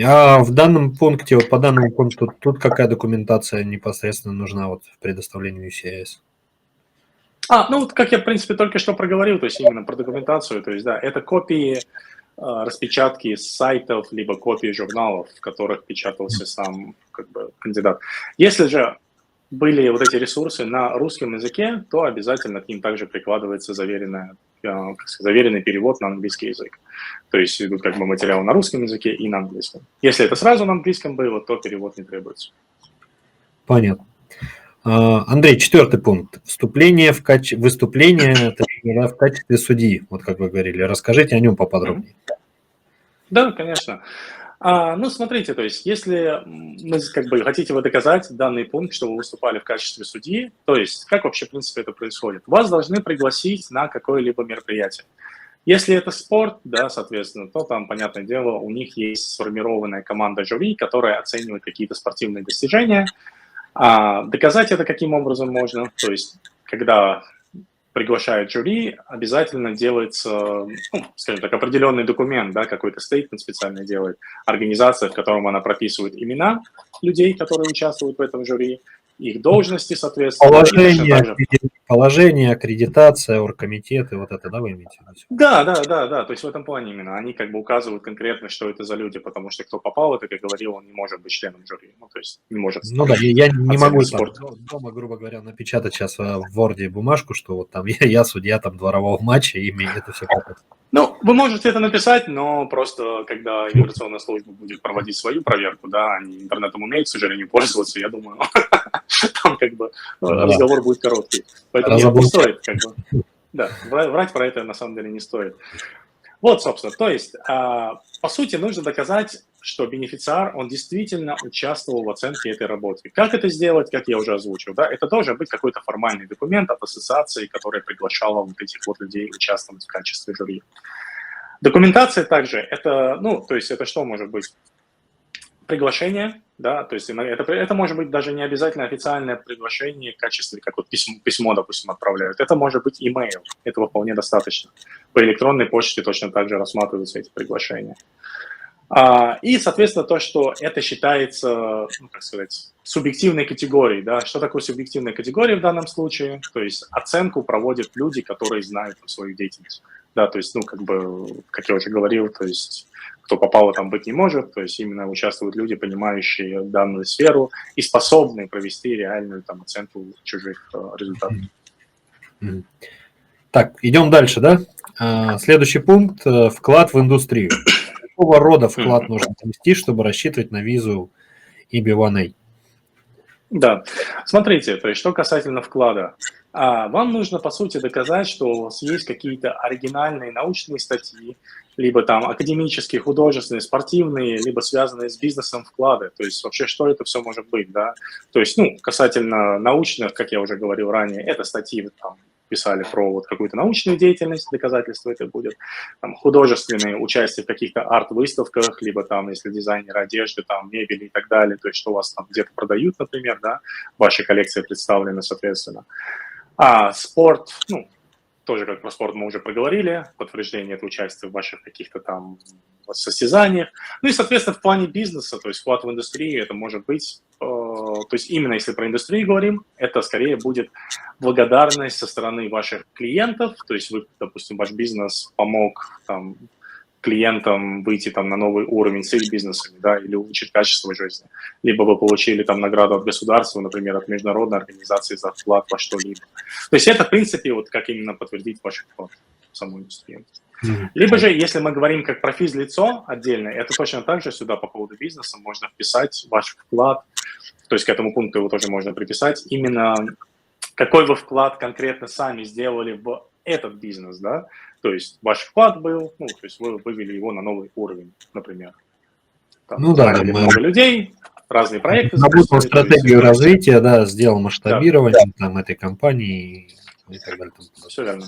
Speaker 1: А в данном пункте, вот по данному пункту, тут какая документация непосредственно нужна вот в предоставлении USCIS?
Speaker 2: Ну, вот как я, в принципе, только что проговорил, то есть именно про документацию, то есть, да, это копии, распечатки с сайтов, либо копии журналов, в которых печатался сам, как бы, кандидат. Если же были вот эти ресурсы на русском языке, то обязательно к ним также прикладывается заверенный перевод на английский язык. То есть идут как бы материалы на русском языке и на английском. Если это сразу на английском было, то перевод не требуется.
Speaker 1: Понятно. Андрей, 4 пункт. Выступление в качестве судьи, вот как вы говорили. Расскажите о нем поподробнее.
Speaker 2: Да, конечно. Ну, смотрите, то есть если вы как бы хотите доказать данный пункт, что вы выступали в качестве судьи, то есть как вообще, в принципе, это происходит? Вас должны пригласить на какое-либо мероприятие. Если это спорт, да, соответственно, то там, понятное дело, у них есть сформированная команда жюри, которая оценивает какие-то спортивные достижения. Доказать это каким образом можно? То есть когда приглашают жюри, обязательно делается, ну, скажем так, определенный документ, да, какой-то стейтмент специально делает организация, в котором она прописывает имена людей, которые участвуют в этом жюри, их должности, соответственно.
Speaker 1: Положение, аккредитация, оргкомитеты, вот это, да, вы имеете в виду?
Speaker 2: Да, то есть в этом плане именно. Они как бы указывают конкретно, что это за люди, потому что кто попал, это, как говорил, он не может быть членом жюри, ну, то есть не может.
Speaker 1: Ну да, я не могу там
Speaker 2: спорт.
Speaker 1: дома, грубо говоря, напечатать сейчас в Word бумажку, что вот там я судья там дворового матча, и мне это все показывает.
Speaker 2: Ну, вы можете это написать, но просто когда иммиграционная служба будет проводить свою проверку, да, они интернетом умеют, к сожалению, пользоваться, я думаю, там как бы разговор будет короткий. Поэтому не стоит, как бы, да, врать про это на самом деле не стоит. Вот, собственно, то есть, по сути, нужно доказать, что бенефициар, он действительно участвовал в оценке этой работы. Как это сделать, как я уже озвучил, да, это должен быть какой-то формальный документ от ассоциации, которая приглашала вот этих вот людей участвовать в качестве жюри. Документация также, это, ну, то есть это что может быть? Приглашение, да, то есть это может быть даже не обязательно официальное приглашение в качестве, как вот письмо, допустим, отправляют. Это может быть email, этого вполне достаточно. По электронной почте точно так же рассматриваются эти приглашения. И, соответственно, то, что это считается, ну, как сказать, субъективной категорией, да. Что такое субъективная категория в данном случае? То есть оценку проводят люди, которые знают свою деятельность. Да, то есть, ну, как бы, как я уже говорил, то есть кто попало там быть не может, то есть именно участвуют люди, понимающие данную сферу и способные провести реальную там оценку чужих результатов.
Speaker 1: Так, идем дальше, да? Следующий пункт – вклад в индустрию. Какого рода вклад нужно внести, чтобы рассчитывать на визу EB-1A?
Speaker 2: Да, смотрите, то есть что касательно вклада. Вам нужно, по сути, доказать, что у вас есть какие-то оригинальные научные статьи, либо там академические, художественные, спортивные, либо связанные с бизнесом вклады. То есть вообще, что это все может быть, да? То есть, ну, касательно научных, как я уже говорил ранее, это статьи там писали про вот какую-то научную деятельность, доказательство это будет, там, художественные участие в каких-то арт-выставках, либо там, если дизайнеры одежды, там, мебели и так далее, то есть что у вас там где-то продают, например, да, ваши коллекции представлены, соответственно. Спорт, ну, тоже как про спорт мы уже проговорили, подтверждение этого участия в ваших каких-то там состязаниях. Ну и, соответственно, в плане бизнеса, то есть вклад в индустрию, это может быть, то есть именно если про индустрию говорим, это скорее будет благодарность со стороны ваших клиентов, то есть вы, допустим, ваш бизнес помог там клиентам выйти там на новый уровень с их бизнесами, да, или улучшить качество жизни. Либо вы получили там награду от государства, например, от международной организации за вклад во что-либо. То есть это, в принципе, вот как именно подтвердить ваш вклад в саму индустрию. Либо же, если мы говорим как про физлицо отдельно, это точно так же сюда по поводу бизнеса можно вписать ваш вклад, то есть к этому пункту его тоже можно приписать, именно какой вы вклад конкретно сами сделали в этот бизнес, да, то есть ваш вклад был, ну, то есть вы вывели его на новый уровень, например. Там,
Speaker 1: ну да,
Speaker 2: много людей, разные проекты.
Speaker 1: Наработал стратегию развития, да, сделал масштабирование там этой компании и так далее.
Speaker 2: Все верно.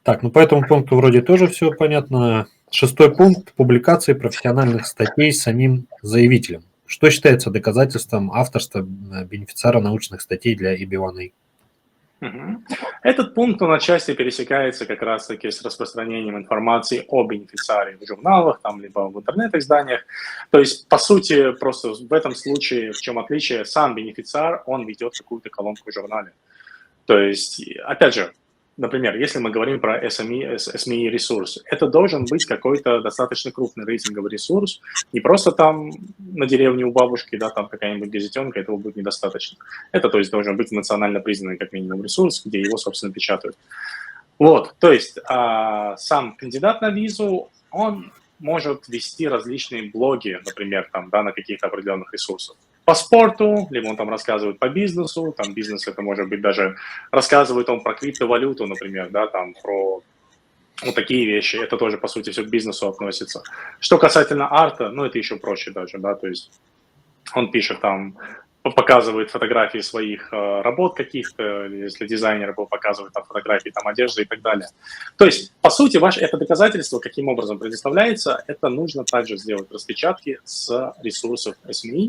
Speaker 1: Так, ну по этому пункту вроде тоже все понятно. 6-й пункт – публикации профессиональных статей самим заявителем. Что считается доказательством авторства бенефициара научных статей для EB-1A?
Speaker 2: Этот пункт, он отчасти пересекается как раз-таки с распространением информации о бенефициаре в журналах, там, либо в интернет-изданиях. То есть, по сути, просто в этом случае, в чем отличие, сам бенефициар, он ведет какую-то колонку в журнале. То есть, опять же, например, если мы говорим про SME ресурс, это должен быть какой-то достаточно крупный рейтинговый ресурс, не просто там на деревне у бабушки, да, там какая-нибудь газетенка, этого будет недостаточно. Это, то есть, должен быть национально признанный как минимум ресурс, где его, собственно, печатают. Вот, то есть сам кандидат на визу, он может вести различные блоги, например, там, да, на каких-то определенных ресурсах. По спорту, либо он там рассказывает по бизнесу, там бизнес это может быть даже рассказывает он про криптовалюту, например, да, там про вот такие вещи, это тоже по сути все к бизнесу относится. Что касательно арта, ну это еще проще даже, да, то есть он пишет там, показывает фотографии своих работ каких-то, если дизайнер был, показывает там фотографии там одежды и так далее. То есть, по сути, это доказательство, каким образом предоставляется, это нужно также сделать распечатки с ресурсов SME,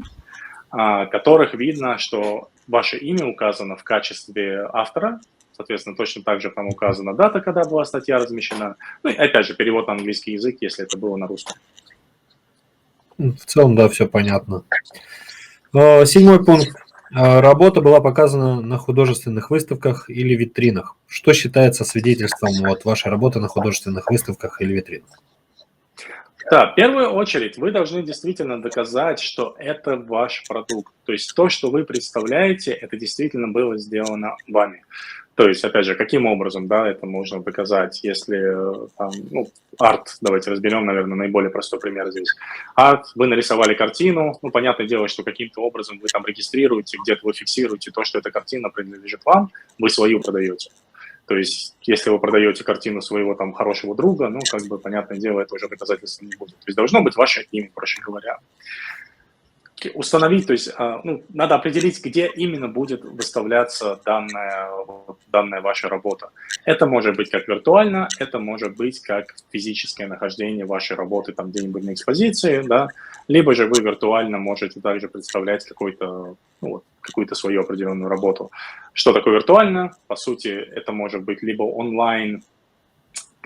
Speaker 2: которых видно, что ваше имя указано в качестве автора, соответственно, точно так же там указана дата, когда была статья размещена, ну и опять же перевод на английский язык, если это было на русском.
Speaker 1: В целом, да, все понятно. 7 пункт. Работа была показана на художественных выставках или витринах. Что считается свидетельством вашей работы на художественных выставках или витринах?
Speaker 2: Да, в первую очередь вы должны действительно доказать, что это ваш продукт. То есть то, что вы представляете, это действительно было сделано вами. То есть, опять же, каким образом, да, это можно доказать, если там, ну, арт, давайте разберем, наверное, наиболее простой пример здесь. Арт, вы нарисовали картину, ну, понятное дело, что каким-то образом вы там регистрируете, где-то вы фиксируете то, что эта картина принадлежит вам, вы свою продаете. То есть, если вы продаете картину своего там хорошего друга, ну, как бы, понятное дело, это уже доказательством не будет. То есть, должно быть ваше имя, проще говоря. Установить, то есть, ну, надо определить, где именно будет выставляться данная ваша работа. Это может быть как виртуально, это может быть как физическое нахождение вашей работы там где-нибудь на экспозиции, да, либо же вы виртуально можете также представлять какую-то свою определенную работу. Что такое виртуально? По сути, это может быть либо онлайн,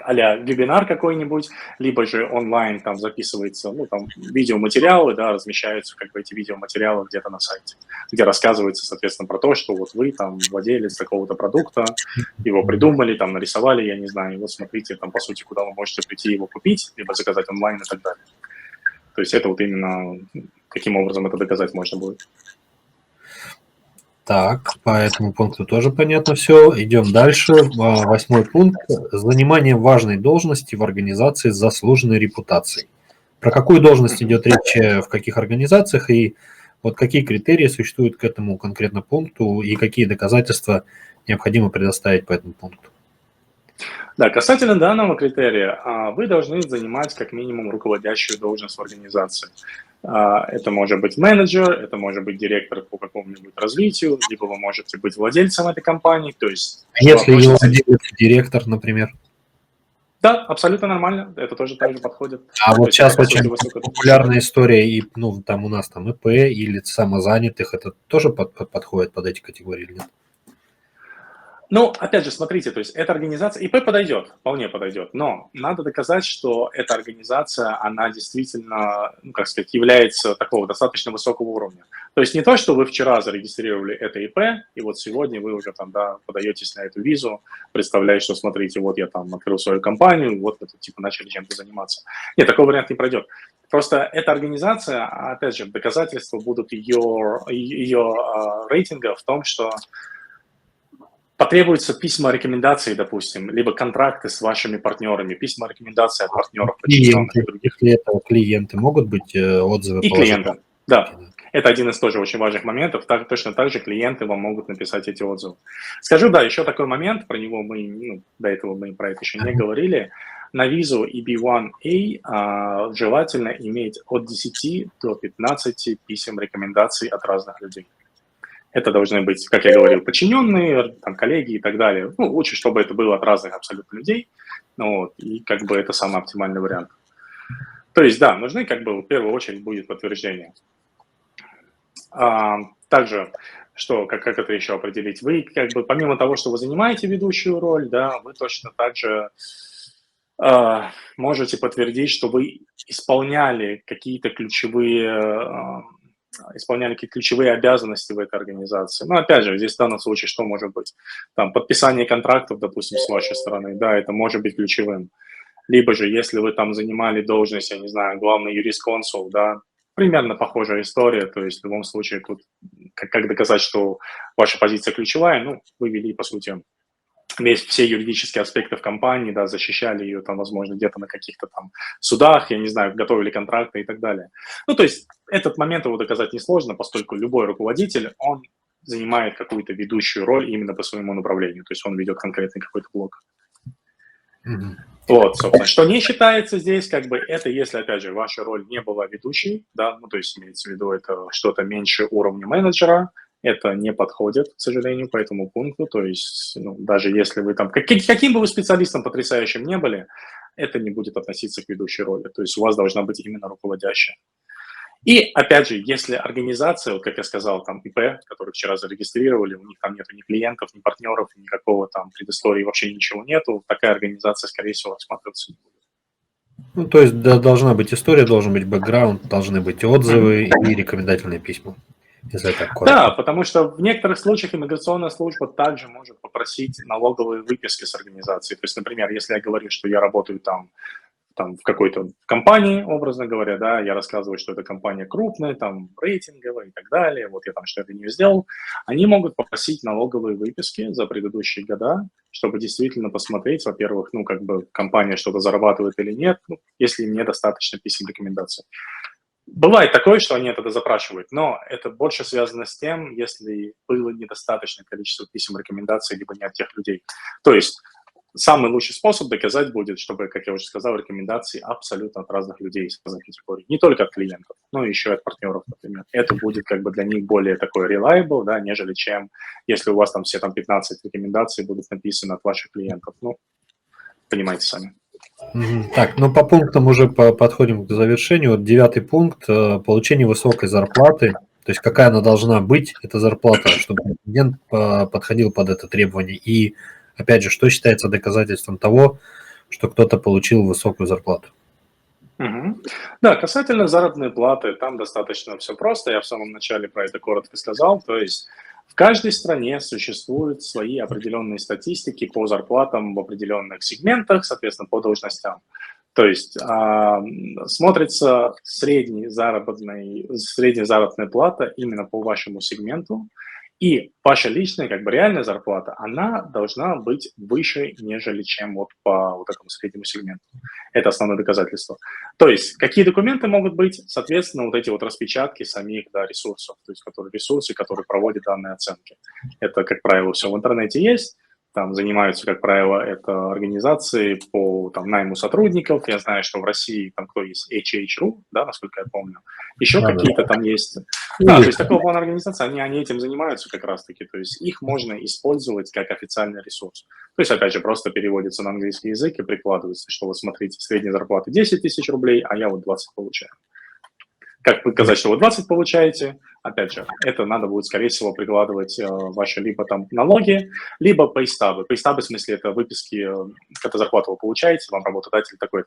Speaker 2: а-ля вебинар какой-нибудь, либо же онлайн там записывается, ну, там, видеоматериалы, да, размещаются как бы эти видеоматериалы где-то на сайте, где рассказывается, соответственно, про то, что вот вы там владелец такого-то продукта, его придумали, там, нарисовали, я не знаю, и вот смотрите, там, по сути, куда вы можете прийти его купить, либо заказать онлайн и так далее. То есть это вот именно, каким образом это доказать можно будет.
Speaker 1: Так, по этому пункту тоже понятно все. Идем дальше. 8 пункт. Занимание важной должности в организации с заслуженной репутацией. Про какую должность идет речь в каких организациях и вот какие критерии существуют к этому конкретно пункту и какие доказательства необходимо предоставить по этому пункту?
Speaker 2: Да, касательно данного критерия, вы должны занимать как минимум руководящую должность в организации. Это может быть менеджер, это может быть директор по какому-нибудь развитию, либо вы можете быть владельцем этой компании. То есть,
Speaker 1: если его владелец директор, например?
Speaker 2: Да, абсолютно нормально, это тоже так же подходит.
Speaker 1: А вот сейчас очень популярная история, и, ну, там у нас там ИП или самозанятых, это тоже подходит под эти категории или нет?
Speaker 2: Ну, опять же, смотрите, то есть эта организация, ИП подойдет, вполне подойдет, но надо доказать, что эта организация, она действительно, ну, как сказать, является такого достаточно высокого уровня. То есть не то, что вы вчера зарегистрировали это ИП, и вот сегодня вы уже там, да, подаетесь на эту визу, представляете, что, смотрите, вот я там открыл свою компанию, вот вы тут, типа, начали чем-то заниматься. Нет, такой вариант не пройдет. Просто эта организация, опять же, доказательства будут ее рейтинга в том, что потребуются письма рекомендаций, допустим, либо контракты с вашими партнерами, письма рекомендаций от партнеров, подчиненных и других.
Speaker 1: Если это клиенты, могут быть отзывы?
Speaker 2: И клиенты, да. Это один из тоже очень важных моментов. Точно так же клиенты вам могут написать эти отзывы. Скажу, да, еще такой момент, про него мы, ну, до этого мы про это еще не говорили. На визу EB1A желательно иметь от 10 до 15 писем рекомендаций от разных людей. Это должны быть, как я говорил, подчиненные, там, коллеги и так далее. Ну, лучше, чтобы это было от разных абсолютно людей. Ну, вот, и как бы это самый оптимальный вариант. То есть, да, нужны как бы в первую очередь будет подтверждение. Также, что, как это еще определить? Вы как бы помимо того, что вы занимаете ведущую роль, да, вы точно так же можете подтвердить, что вы исполняли какие-то ключевые обязанности в этой организации. Но опять же, здесь в данном случае что может быть? Там подписание контрактов, допустим, с вашей стороны, да, это может быть ключевым. Либо же, если вы там занимали должность, я не знаю, главный юрисконсул, да, примерно похожая история, то есть в любом случае тут как доказать, что ваша позиция ключевая, ну, вы вели, по сути, все юридические аспекты в компании, да, защищали ее там, возможно, где-то на каких-то там судах, я не знаю, готовили контракты и так далее. Ну, то есть этот момент его доказать несложно, поскольку любой руководитель, он занимает какую-то ведущую роль именно по своему направлению, то есть он ведет конкретный какой-то блок. Вот, собственно, что не считается здесь, как бы, это если, опять же, ваша роль не была ведущей, да, ну, то есть имеется в виду это что-то меньше уровня менеджера, это не подходит, к сожалению, по этому пункту, то есть, ну, даже если вы там, каким бы вы специалистом потрясающим не были, это не будет относиться к ведущей роли, то есть у вас должна быть именно руководящая. И, опять же, если организация, вот как я сказал, там ИП, который вчера зарегистрировали, у них там нету ни клиентов, ни партнеров, никакого там предыстории, вообще ничего нету, такая организация, скорее всего, рассматриваться не будет.
Speaker 1: Ну, то есть должна быть история, должен быть бэкграунд, должны быть отзывы и рекомендательные письма, если так
Speaker 2: Да,
Speaker 1: коротко.
Speaker 2: потому что в некоторых случаях иммиграционная служба также может попросить налоговые выписки с организации. То есть, например, если я говорю, что я работаю там в какой-то компании, образно говоря, да, я рассказываю, что эта компания крупная, там, рейтинговая и так далее, вот я там что-то не сделал, они могут попросить налоговые выписки за предыдущие года, чтобы действительно посмотреть, во-первых, ну, как бы компания что-то зарабатывает или нет, ну, если им недостаточно писем рекомендаций. Бывает такое, что они это запрашивают, но это больше связано с тем, если было недостаточное количество писем рекомендаций, либо не от тех людей. То есть самый лучший способ доказать будет, чтобы, как я уже сказал, рекомендации абсолютно от разных людей из разных категорий. Не только от клиентов, но еще и от партнеров, например. Это будет как бы для них более такой reliable, да, нежели чем если у вас там все там 15 рекомендаций будут написаны от ваших клиентов. Ну, понимаете сами.
Speaker 1: Так, ну по пунктам уже подходим к завершению. Вот 9-й пункт получение высокой зарплаты. То есть какая она должна быть, эта зарплата, чтобы клиент подходил под это требование. И опять же, что считается доказательством того, что кто-то получил высокую зарплату?
Speaker 2: Мгм. Да, касательно заработной платы, там достаточно все просто. Я в самом начале про это коротко сказал. То есть в каждой стране существуют свои определенные статистики по зарплатам в определенных сегментах, соответственно, по должностям. То есть смотрится средняя заработная плата именно по вашему сегменту, и ваша личная, как бы реальная зарплата, она должна быть выше, нежели чем вот по вот этому среднему сегменту. Это основное доказательство. То есть какие документы могут быть? Соответственно, вот эти вот распечатки самих, да, ресурсов, то есть ресурсы, которые проводят данные оценки. Это, как правило, все в интернете есть. Там занимаются, как правило, это организации по там, найму сотрудников. Я знаю, что в России там кто есть, HH.ru, да, насколько я помню. Еще
Speaker 1: Да, да.
Speaker 2: какие-то там есть. Да, то
Speaker 1: Или
Speaker 2: есть такого плана организации, они этим занимаются как раз-таки. То есть их можно использовать как официальный ресурс. То есть, опять же, просто переводится на английский язык и прикладывается, что вот смотрите, средняя зарплата 10 тысяч рублей, а я вот 20 получаю. Как показать, что вы 20 получаете? Опять же, это надо будет, скорее всего, прикладывать ваши либо там налоги, либо пейстабы. Пейстабы, в смысле, это выписки, когда зарплату вы получаете, вам работодатель такой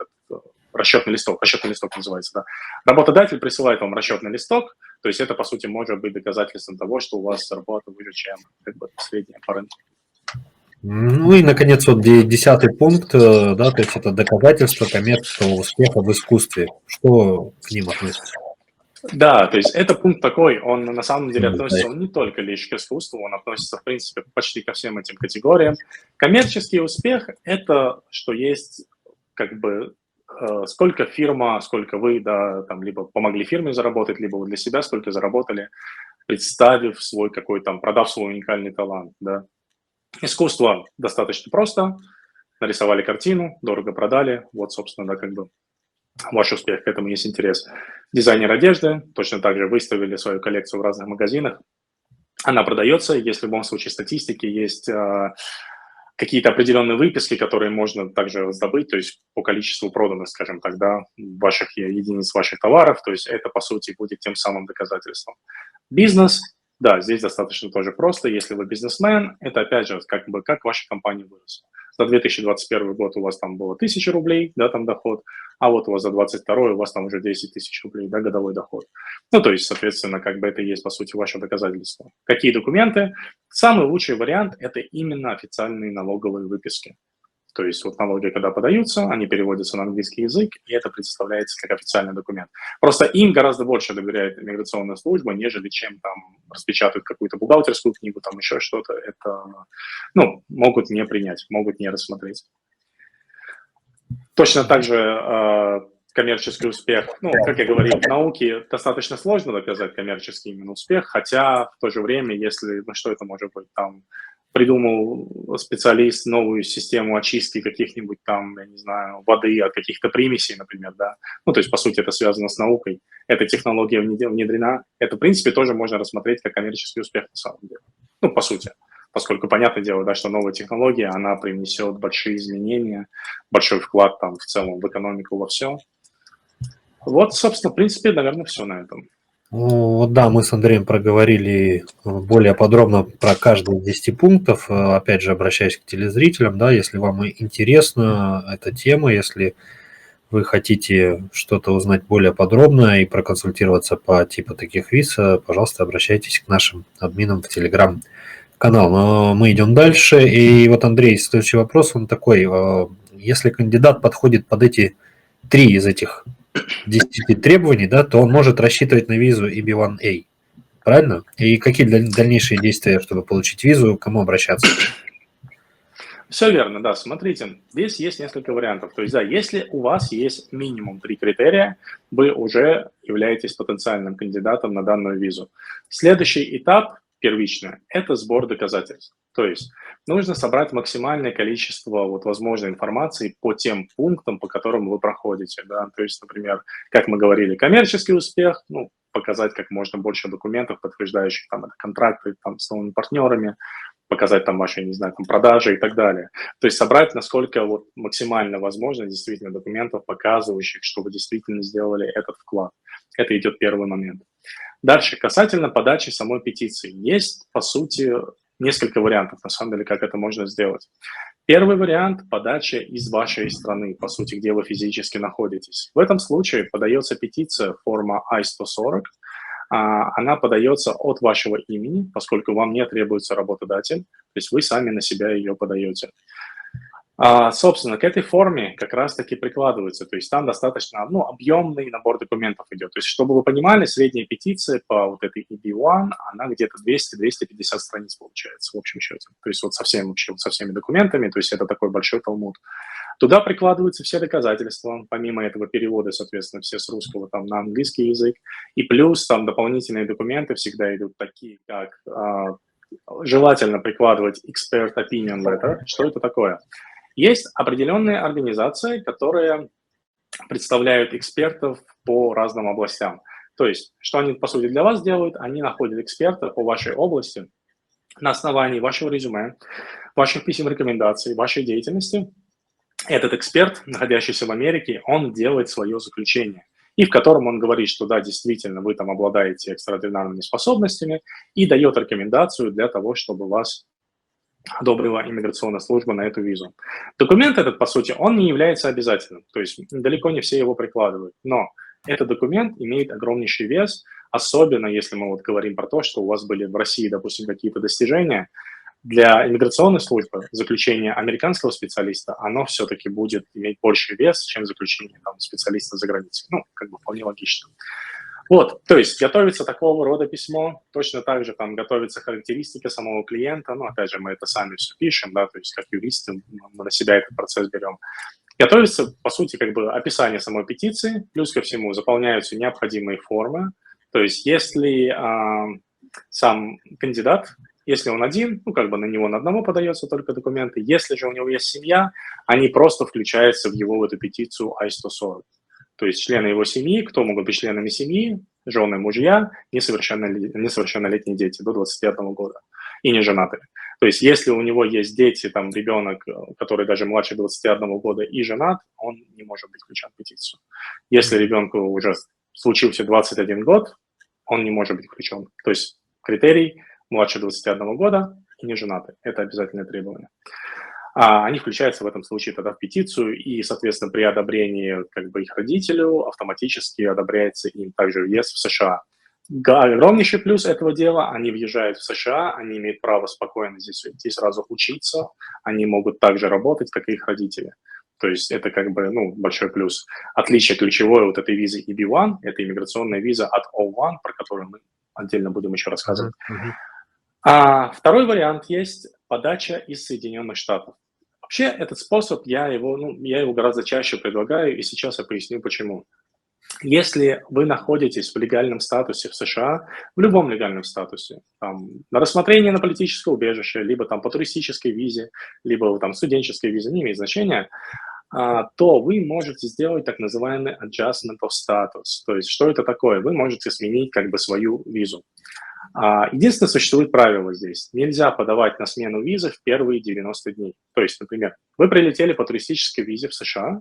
Speaker 2: расчетный листок называется, да. Работодатель присылает вам расчетный листок, то есть это, по сути, может быть доказательством того, что у вас зарплата выше, чем как бы средняя по рынку.
Speaker 1: Ну и, наконец, вот 10-й пункт, да, то есть это доказательство коммерческого успеха в искусстве. Что к ним относится?
Speaker 2: Да, то есть это пункт такой, он на самом деле относится он не только лишь к искусству, он относится, в принципе, почти ко всем этим категориям. Коммерческий успех – это что есть как бы сколько фирма, сколько вы, да, там, либо помогли фирме заработать, либо вы для себя сколько заработали, представив свой какой там, продав свой уникальный талант, да. Искусство достаточно просто, нарисовали картину, дорого продали, вот, собственно, да, как бы ваш успех, к этому есть интерес. Дизайнер одежды точно так же выставили свою коллекцию в разных магазинах. Она продается, есть в любом случае статистики, есть какие-то определенные выписки, которые можно также раздобыть, то есть по количеству проданных, скажем так, да, ваших единиц ваших товаров, то есть это, по сути, будет тем самым доказательством. Бизнес, да, здесь достаточно тоже просто. Если вы бизнесмен, это, опять же, как бы как ваша компания выросла. За 2021 год у вас там было 1000 рублей, да, там доход, а вот у вас за 2022 у вас там уже 10 тысяч рублей, да, годовой доход. Ну, то есть, соответственно, как бы это и есть, по сути, ваше доказательство. Какие документы? Самый лучший вариант – это именно официальные налоговые выписки. То есть вот налоги, когда подаются, они переводятся на английский язык, и это представляется как официальный документ. Просто им гораздо больше доверяет иммиграционная служба, нежели чем там распечатают какую-то бухгалтерскую книгу, там еще что-то. Это, ну, могут не принять, могут не рассмотреть. Точно так же коммерческий успех, ну, как я говорил, в науке достаточно сложно доказать коммерческий именно успех, хотя в то же время, если, ну, что это может быть, там, придумал специалист новую систему очистки каких-нибудь там, я не знаю, воды от каких-то примесей, например, да. Ну, то есть, по сути, это связано с наукой. Эта технология внедрена. Это, в принципе, тоже можно рассмотреть как коммерческий успех на самом деле. Ну, по сути. Поскольку, понятное дело, да, что новая технология, она принесет большие изменения, большой вклад там в целом в экономику, во все. Вот, собственно, в принципе, наверное, все на этом.
Speaker 1: Ну, вот да, мы с Андреем проговорили более подробно про каждый из 10 пунктов. Опять же, обращаясь к телезрителям, да, если вам интересна эта тема, если вы хотите что-то узнать более подробно и проконсультироваться по типу таких виз, пожалуйста, обращайтесь к нашим админам в Телеграм-канал. Но мы идем дальше. И вот, Андрей, следующий вопрос, он такой. Если кандидат подходит под эти 3 из этих 10 требований, да, то он может рассчитывать на визу EB1A. Правильно? И какие дальнейшие действия, чтобы получить визу, к кому обращаться?
Speaker 2: Все верно, да. Смотрите, здесь есть несколько вариантов. То есть, да, если у вас есть минимум 3 критерия, вы уже являетесь потенциальным кандидатом на данную визу. Следующий этап, первичный, это сбор доказательств. То есть нужно собрать максимальное количество возможной информации по тем пунктам, по которым вы проходите. Да? То есть, например, как мы говорили, коммерческий успех, показать как можно больше документов, подтверждающих контракты с новыми партнерами, показать ваши, не знаю, продажи и так далее. То есть собрать, насколько максимально возможно, действительно документов, показывающих, что вы действительно сделали этот вклад. Это идет первый момент. Дальше, касательно подачи самой петиции. Есть, по сути, несколько вариантов, на самом деле, как это можно сделать. Первый вариант – подача из вашей страны, по сути, где вы физически находитесь. В этом случае подается петиция форма I-140, она подается от вашего имени, поскольку вам не требуется работодатель, то есть вы сами на себя ее подаете. Собственно, к этой форме как раз-таки прикладывается, то есть там достаточно объемный набор документов идет. То есть, чтобы вы понимали, средняя петиция по этой EB1, она где-то 200-250 страниц получается в общем счете. То есть со всеми документами, то есть это такой большой талмуд. Туда прикладываются все доказательства, помимо этого перевода, соответственно, все с русского на английский язык. И плюс дополнительные документы всегда идут такие, как желательно прикладывать expert opinion letter. Что это такое? Есть определенные организации, которые представляют экспертов по разным областям. То есть, что они, по сути, для вас делают? Они находят эксперта по вашей области на основании вашего резюме, ваших писем рекомендаций, вашей деятельности. Этот эксперт, находящийся в Америке, он делает свое заключение, и в котором он говорит, что да, действительно, вы обладаете экстраординарными способностями, и дает рекомендацию для того, чтобы вас одобрила иммиграционная служба на эту визу. Документ этот, по сути, он не является обязательным, то есть далеко не все его прикладывают, но этот документ имеет огромнейший вес, особенно если мы говорим про то, что у вас были в России, допустим, какие-то достижения. Для иммиграционной службы заключение американского специалиста, оно все-таки будет иметь больший вес, чем заключение специалиста за границей. Вполне логично. То есть готовится такого рода письмо, точно так же готовится характеристика самого клиента, опять же, мы это сами все пишем, да, то есть как юристы мы на себя этот процесс берем. Готовится, по сути, описание самой петиции, плюс ко всему заполняются необходимые формы, то есть если сам кандидат, если он один, на него на одного подается только документы, если же у него есть семья, они просто включаются в его эту петицию I-140. То есть члены его семьи, кто могут быть членами семьи, жены, мужья, несовершеннолетние дети до 21 года и не женатые. То есть если у него есть дети, ребенок, который даже младше 21 года и женат, он не может быть включен в петицию. Если ребенку уже случился 21 год, он не может быть включен. То есть критерий младше 21 года и не женаты. Это обязательное требование. Они включаются в этом случае тогда в петицию, и, соответственно, при одобрении их родителю автоматически одобряется им также въезд в США. Огромнейший плюс этого дела – они въезжают в США, они имеют право спокойно здесь идти сразу учиться, они могут также работать, как и их родители. То есть это большой плюс. Отличие ключевое этой визы EB1 – это иммиграционная виза от O1, про которую мы отдельно будем еще рассказывать. Второй вариант есть – подача из Соединенных Штатов. Вообще этот способ, я его гораздо чаще предлагаю, и сейчас я поясню почему. Если вы находитесь в легальном статусе в США, в любом легальном статусе, на рассмотрение на политическое убежище, либо по туристической визе, либо студенческой визе, не имеет значения, то вы можете сделать так называемый adjustment of status. То есть что это такое? Вы можете сменить свою визу. Единственное, существует правило здесь. Нельзя подавать на смену визы в первые 90 дней. То есть, например, вы прилетели по туристической визе в США,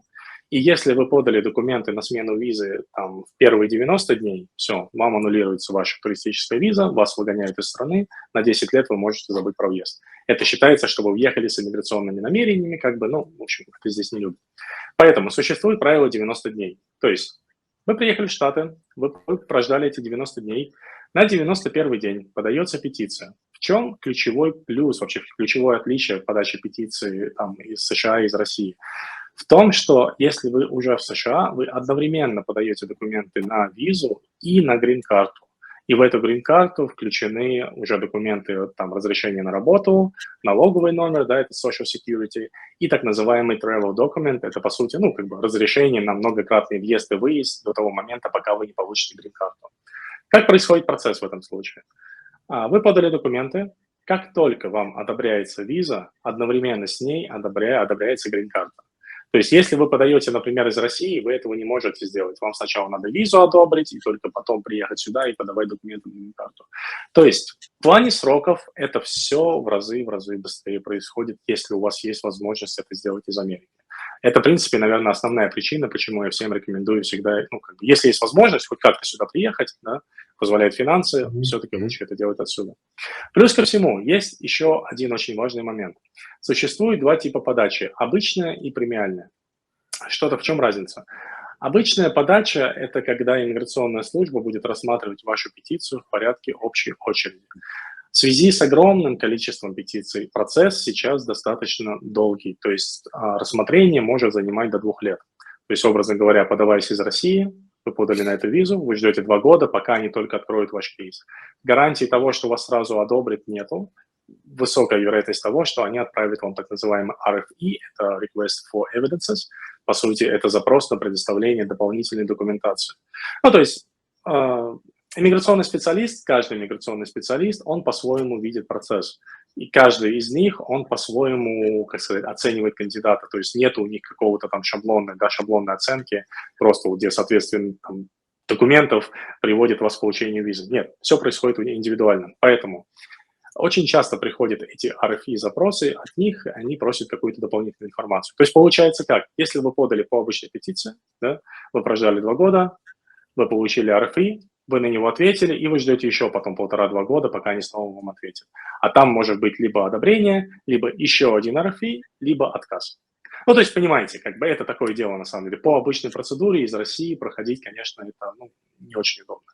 Speaker 2: И если вы подали документы на смену визы там, в первые 90 дней, все, вам аннулируется ваша туристическая виза, вас выгоняют из страны, на 10 лет вы можете забыть про въезд. Это считается, что вы въехали с иммиграционными намерениями, как бы, ну, в общем, это здесь не любят. Поэтому существует правило 90 дней. То есть вы приехали в Штаты, вы прождали эти 90 дней, на 91-й день подается петиция. В чем ключевой плюс, вообще ключевое отличие подачи петиции там, из США и из России? В том, что если вы уже в США, вы одновременно подаете документы на визу и на грин-карту. И в эту грин-карту включены уже документы, там, разрешение на работу, налоговый номер, да, это Social Security, и так называемый travel document, это, по сути, ну, как бы разрешение на многократный въезд и выезд до того момента, пока вы не получите грин-карту. Как происходит процесс в этом случае? Вы подали документы, как только вам одобряется виза, одновременно с ней одобряется грин-карта. То есть если вы подаете, например, из России, вы этого не можете сделать. Вам сначала надо визу одобрить, и только потом приехать сюда и подавать документы на грин-карту. То есть в плане сроков это все в разы быстрее происходит, если у вас есть возможность это сделать из Америки. Это, в принципе, наверное, основная причина, почему я всем рекомендую всегда, ну, как бы, если есть возможность хоть как-то сюда приехать, да, позволяют финансы, все-таки лучше это делать отсюда. Плюс ко всему, есть еще один очень важный момент. Существует два типа подачи – обычная и премиальная. Что-то в чем разница? Обычная подача – это когда иммиграционная служба будет рассматривать вашу петицию в порядке общей очереди. В связи с огромным количеством петиций процесс сейчас достаточно долгий, то есть рассмотрение может занимать до 2 лет. То есть, образно говоря, подаваясь из России, вы подали на эту визу, вы ждете 2 года, пока они только откроют ваш кейс. Гарантии того, что вас сразу одобрят, нету. Высокая вероятность того, что они отправят вам так называемый RFE, это Request for Evidences. По сути, это запрос на предоставление дополнительной документации. Ну, то есть иммиграционный специалист, каждый иммиграционный специалист, он по-своему видит процесс. И каждый из них, он по-своему, как сказать, оценивает кандидата. То есть нет у них какого-то там шаблонной оценки, просто где соответственно там, документов приводит вас к получению визы. Нет, все происходит индивидуально. Поэтому очень часто приходят эти RFE-запросы, от них они просят какую-то дополнительную информацию. То есть получается как? Если вы подали по обычной петиции, да, вы прождали 2 года, вы получили RFE, вы на него ответили, и вы ждете еще потом 1,5-2 года, пока они снова вам ответят. А там может быть либо одобрение, либо еще один RFE, либо отказ. Ну, то есть, понимаете, как бы это такое дело, на самом деле. По обычной процедуре из России проходить, конечно, это не очень удобно.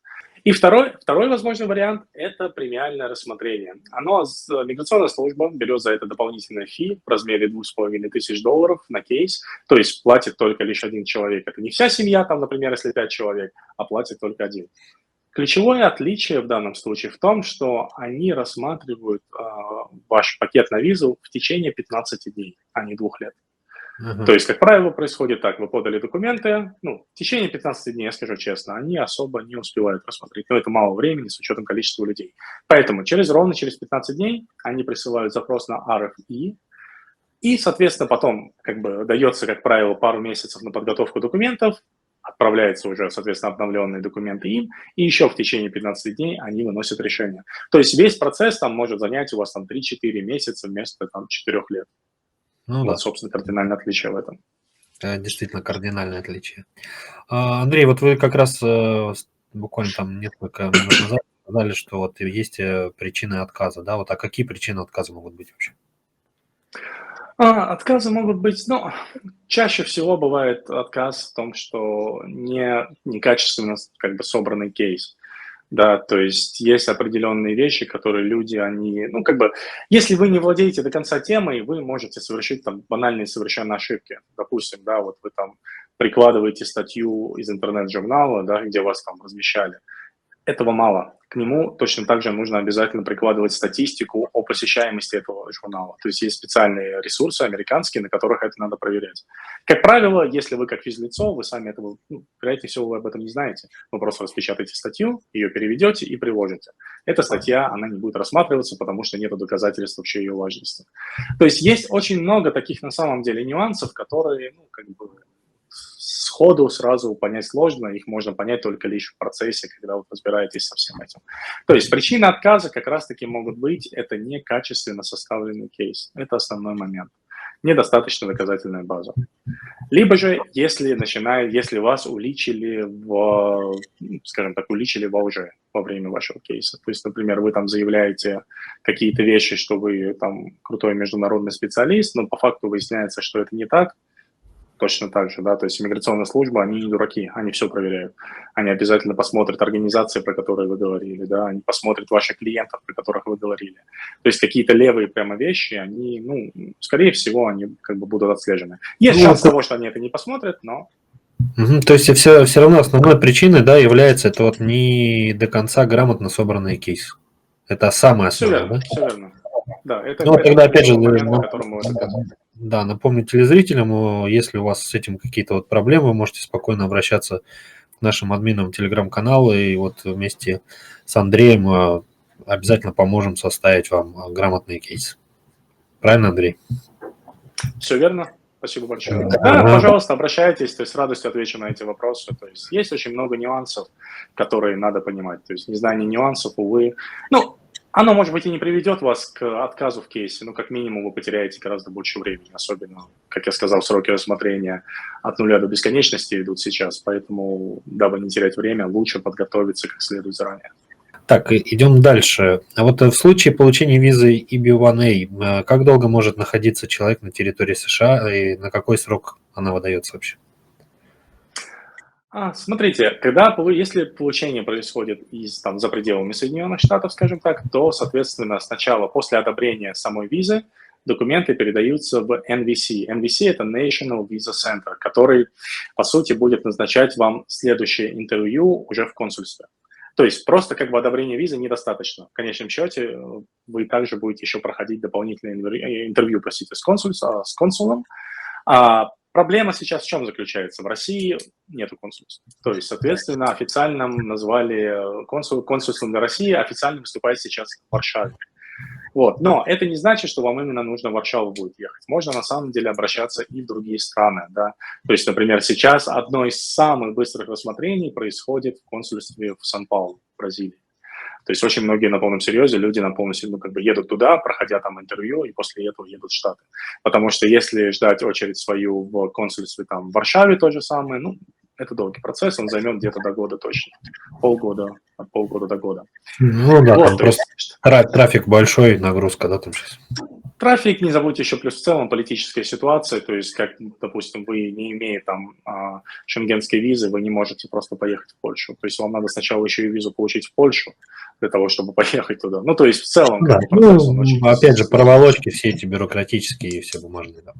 Speaker 2: И второй возможный вариант – это премиальное рассмотрение. Миграционная служба берет за это дополнительное фи в размере $2500 на кейс, то есть платит только лишь один человек. Это не вся семья, там, например, если 5 человек, а платит только один. Ключевое отличие в данном случае в том, что они рассматривают ваш пакет на визу в течение 15 дней, а не 2 лет. То есть, как правило, происходит так, вы подали документы, в течение 15 дней, я скажу честно, они особо не успевают рассмотреть, но это мало времени с учетом количества людей. Поэтому ровно через 15 дней они присылают запрос на RFE, и, соответственно, потом дается, как правило, пару месяцев на подготовку документов, отправляются уже, соответственно, обновленные документы им, и еще в течение 15 дней они выносят решение. То есть весь процесс там может занять у вас там 3-4 месяца вместо 4 лет.
Speaker 1: Да.
Speaker 2: Собственно, кардинальное отличие в этом.
Speaker 1: Это действительно кардинальное отличие. Андрей, вот вы как раз буквально там несколько минут назад сказали, что вот есть причины отказа, да? Вот, а какие причины отказа могут быть вообще?
Speaker 2: Отказы могут быть, чаще всего бывает отказ в том, что некачественно собранный кейс. Да, то есть есть определенные вещи, которые люди, если вы не владеете до конца темой, вы можете совершить там банальные совершенно ошибки. Допустим, да, вот вы там прикладываете статью из интернет-журнала, да, где вас там размещали. Этого мало. К нему точно так же нужно обязательно прикладывать статистику о посещаемости этого журнала. То есть есть специальные ресурсы американские, на которых это надо проверять. Как правило, если вы как физлицо, вы сами этого, вероятнее всего, вы об этом не знаете. Вы просто распечатаете статью, ее переведете и приложите. Эта статья, она не будет рассматриваться, потому что нет доказательств вообще ее важности. То есть есть очень много таких на самом деле нюансов, которые, сходу сразу понять сложно, их можно понять только лишь в процессе, когда вы разбираетесь со всем этим. То есть причины отказа как раз-таки могут быть, это некачественно составленный кейс. Это основной момент. недостаточно доказательная база. Либо же, если вас уличили скажем так, уличили во лжи во время вашего кейса. То есть, например, вы там заявляете какие-то вещи, что вы там крутой международный специалист, но по факту выясняется, что это не так. Точно так же, да, то есть иммиграционная служба, они не дураки, они все проверяют. Они обязательно посмотрят организации, про которые вы говорили, да, они посмотрят ваших клиентов, про которых вы говорили. То есть какие-то левые прямо вещи, они, ну, скорее всего, они как бы будут отслежены. Есть шанс того, что они это не посмотрят, но...
Speaker 1: То есть все равно основной причиной, да, является это вот не до конца грамотно собранный кейс. Это самое основное, да?
Speaker 2: Все верно. Да, это,
Speaker 1: Ну,
Speaker 2: это
Speaker 1: тогда опять же,
Speaker 2: момент, о котором мы уже
Speaker 1: да, напомню телезрителям, если у вас с этим какие-то вот проблемы, вы можете спокойно обращаться к нашим админам телеграм-канала, и вот вместе с Андреем обязательно поможем составить вам грамотный кейс. Правильно, Андрей?
Speaker 2: Все верно. Спасибо большое. Да, пожалуйста, обращайтесь, то есть с радостью отвечу на эти вопросы. То есть есть очень много нюансов, которые надо понимать. То есть незнание нюансов, увы, ну, оно, может быть, и не приведет вас к отказу в кейсе, но как минимум вы потеряете гораздо больше времени, особенно, как я сказал, сроки рассмотрения от 0 до бесконечности идут сейчас, поэтому, дабы не терять время, лучше подготовиться как следует заранее.
Speaker 1: Так, идем дальше. А вот в случае получения визы EB-1A, как долго может находиться человек на территории США и на какой срок она выдается вообще?
Speaker 2: Смотрите, если получение происходит за пределами Соединенных Штатов, скажем так, то, соответственно, сначала, после одобрения самой визы, документы передаются в NVC. NVC – это National Visa Center, который, по сути, будет назначать вам следующее интервью уже в консульстве. То есть просто как бы одобрение визы недостаточно. В конечном счете вы также будете еще проходить дополнительное интервью, с консулом. Проблема сейчас в чем заключается? В России нету консульства. То есть, соответственно, официально назвали консульством для России, официально выступает сейчас в Варшаве. Вот. Но это не значит, что вам именно нужно в Варшаву будет ехать. Можно на самом деле обращаться и в другие страны. Да? То есть, например, сейчас одно из самых быстрых рассмотрений происходит в консульстве в Сан-Паулу, в Бразилии. То есть очень многие на полном серьезе, люди на полном серьезе едут туда, проходя там интервью, и после этого едут в Штаты. Потому что если ждать очередь свою в консульстве там в Варшаве, то же самое, это долгий процесс, он займет где-то до года точно. От полгода до года.
Speaker 1: Ну да, вот, там просто трафик большой, нагрузка, да, там сейчас.
Speaker 2: Трафик, не забудьте еще плюс в целом политическая ситуация, то есть, как, допустим, вы не имея там шенгенской визы, вы не можете просто поехать в Польшу. То есть вам надо сначала еще и визу получить в Польшу для того, чтобы поехать туда. Ну, то есть в целом...
Speaker 1: Да, опять же, проволочки все эти бюрократические и все бумажные, да.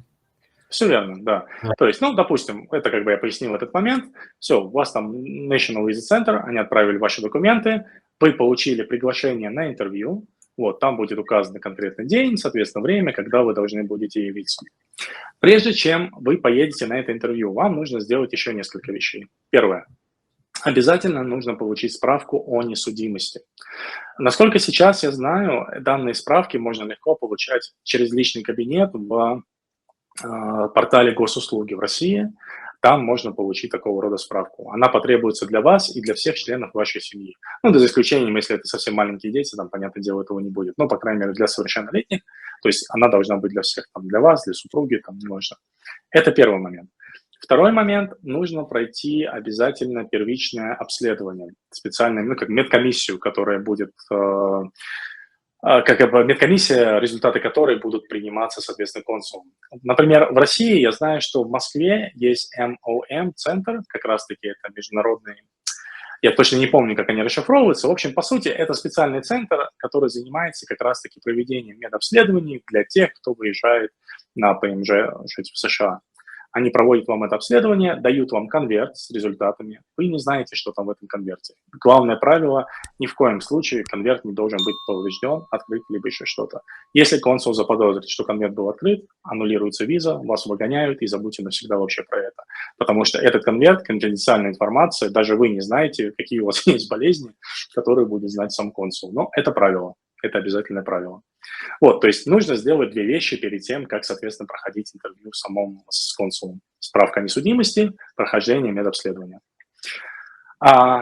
Speaker 2: Все верно, да. То есть, допустим, это как бы я пояснил этот момент. Все, у вас там National Visa Center, они отправили ваши документы, вы получили приглашение на интервью, вот, там будет указан конкретный день, соответственно, время, когда вы должны будете явиться. Прежде чем вы поедете на это интервью, вам нужно сделать еще несколько вещей. Первое. Обязательно нужно получить справку о несудимости. Насколько сейчас я знаю, данные справки можно легко получать через личный кабинет в портале госуслуги в России. Там можно получить такого рода справку. Она потребуется для вас и для всех членов вашей семьи. За исключением, если это совсем маленькие дети, там, понятное дело, этого не будет. Но, по крайней мере, для совершеннолетних. То есть она должна быть для всех, там, для вас, для супруги, там, не важно. Это первый момент. Второй момент. Нужно пройти обязательно первичное обследование. Специальное, как медкомиссию, которая будет... медкомиссия, результаты которой будут приниматься, соответственно, консулом. Например, в России я знаю, что в Москве есть MOM-центр, как раз-таки это международный, я точно не помню, как они расшифровываются. В общем, по сути, это специальный центр, который занимается как раз-таки проведением медобследований для тех, кто выезжает на ПМЖ жить в США. Они проводят вам это обследование, дают вам конверт с результатами. Вы не знаете, что там в этом конверте. Главное правило – ни в коем случае конверт не должен быть поврежден, открыт, либо еще что-то. Если консул заподозрит, что конверт был открыт, аннулируется виза, вас выгоняют, и забудьте навсегда вообще про это. Потому что этот конверт – конфиденциальная информация, даже вы не знаете, какие у вас есть болезни, которые будет знать сам консул. Но это правило, это обязательное правило. Вот, то есть нужно сделать две вещи перед тем, как, соответственно, проходить интервью с консулом. Справка о несудимости, прохождение медобследования.